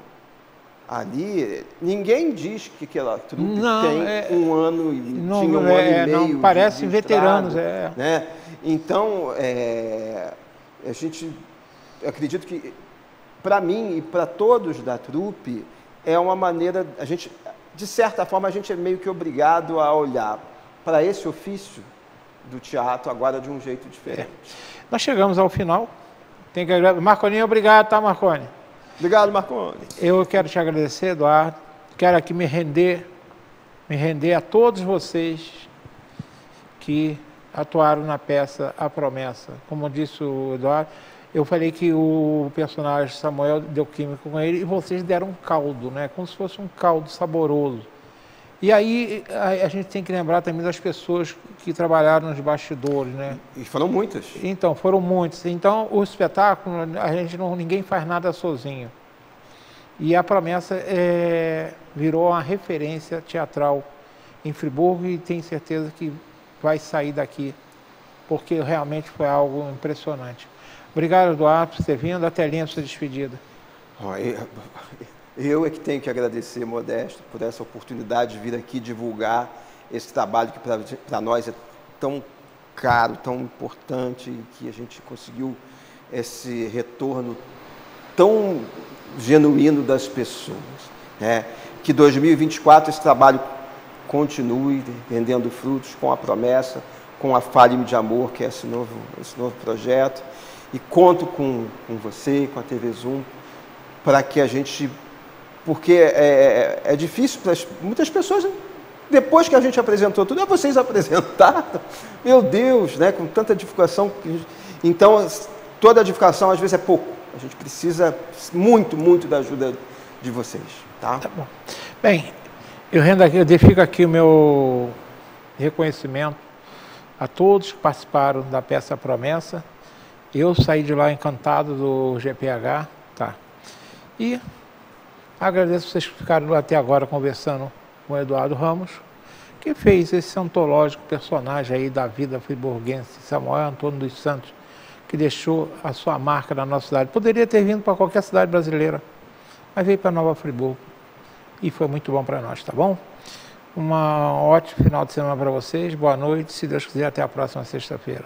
ali, ninguém diz que aquela trupe tem um ano e tinha um ano e meio. Não, parecem veteranos. Né? Então, acredito que, para mim e para todos da trupe, é uma maneira, de certa forma, a gente é meio que obrigado a olhar para esse ofício do teatro agora de um jeito diferente. Nós chegamos ao final. Tem que agradecer. Marconi, obrigado, tá, Marconi? Obrigado, Marconi. Eu quero te agradecer, Eduardo. Quero aqui me render a todos vocês que atuaram na peça A Promessa. Como disse o Eduardo, eu falei que o personagem Samuel deu química com ele e vocês deram um caldo, né? Como se fosse um caldo saboroso. E aí a gente tem que lembrar também das pessoas que trabalharam nos bastidores, né? E foram muitas. Então, foram muitos. Então, o espetáculo, ninguém faz nada sozinho. E A Promessa virou uma referência teatral em Friburgo e tenho certeza que vai sair daqui, porque realmente foi algo impressionante. Obrigado, Eduardo, por ter vindo. A telinha para sua despedida. Eu é que tenho que agradecer, Modesto, por essa oportunidade de vir aqui divulgar esse trabalho que para nós é tão caro, tão importante, e que a gente conseguiu esse retorno tão genuíno das pessoas. Né? Que 2024 esse trabalho continue rendendo frutos com A Promessa, com a Fale-me de Amor, que é esse novo projeto. E conto com você, com a TV Zoom, para que a gente... Porque é difícil para muitas pessoas, depois que a gente apresentou tudo, vocês apresentaram, meu Deus, né, com tanta divulgação. Então, toda a divulgação às vezes é pouco. A gente precisa muito, muito da ajuda de vocês. Tá? Tá bom. Bem, eu fico aqui o meu reconhecimento a todos que participaram da peça Promessa. Eu saí de lá encantado do GPH. Tá? E... agradeço vocês que ficaram até agora conversando com o Eduardo Ramos, que fez esse antológico personagem aí da vida friburguense, Samuel Antônio dos Santos, que deixou a sua marca na nossa cidade. Poderia ter vindo para qualquer cidade brasileira, mas veio para Nova Friburgo e foi muito bom para nós, tá bom? Um ótimo final de semana para vocês, boa noite, se Deus quiser, até a próxima sexta-feira.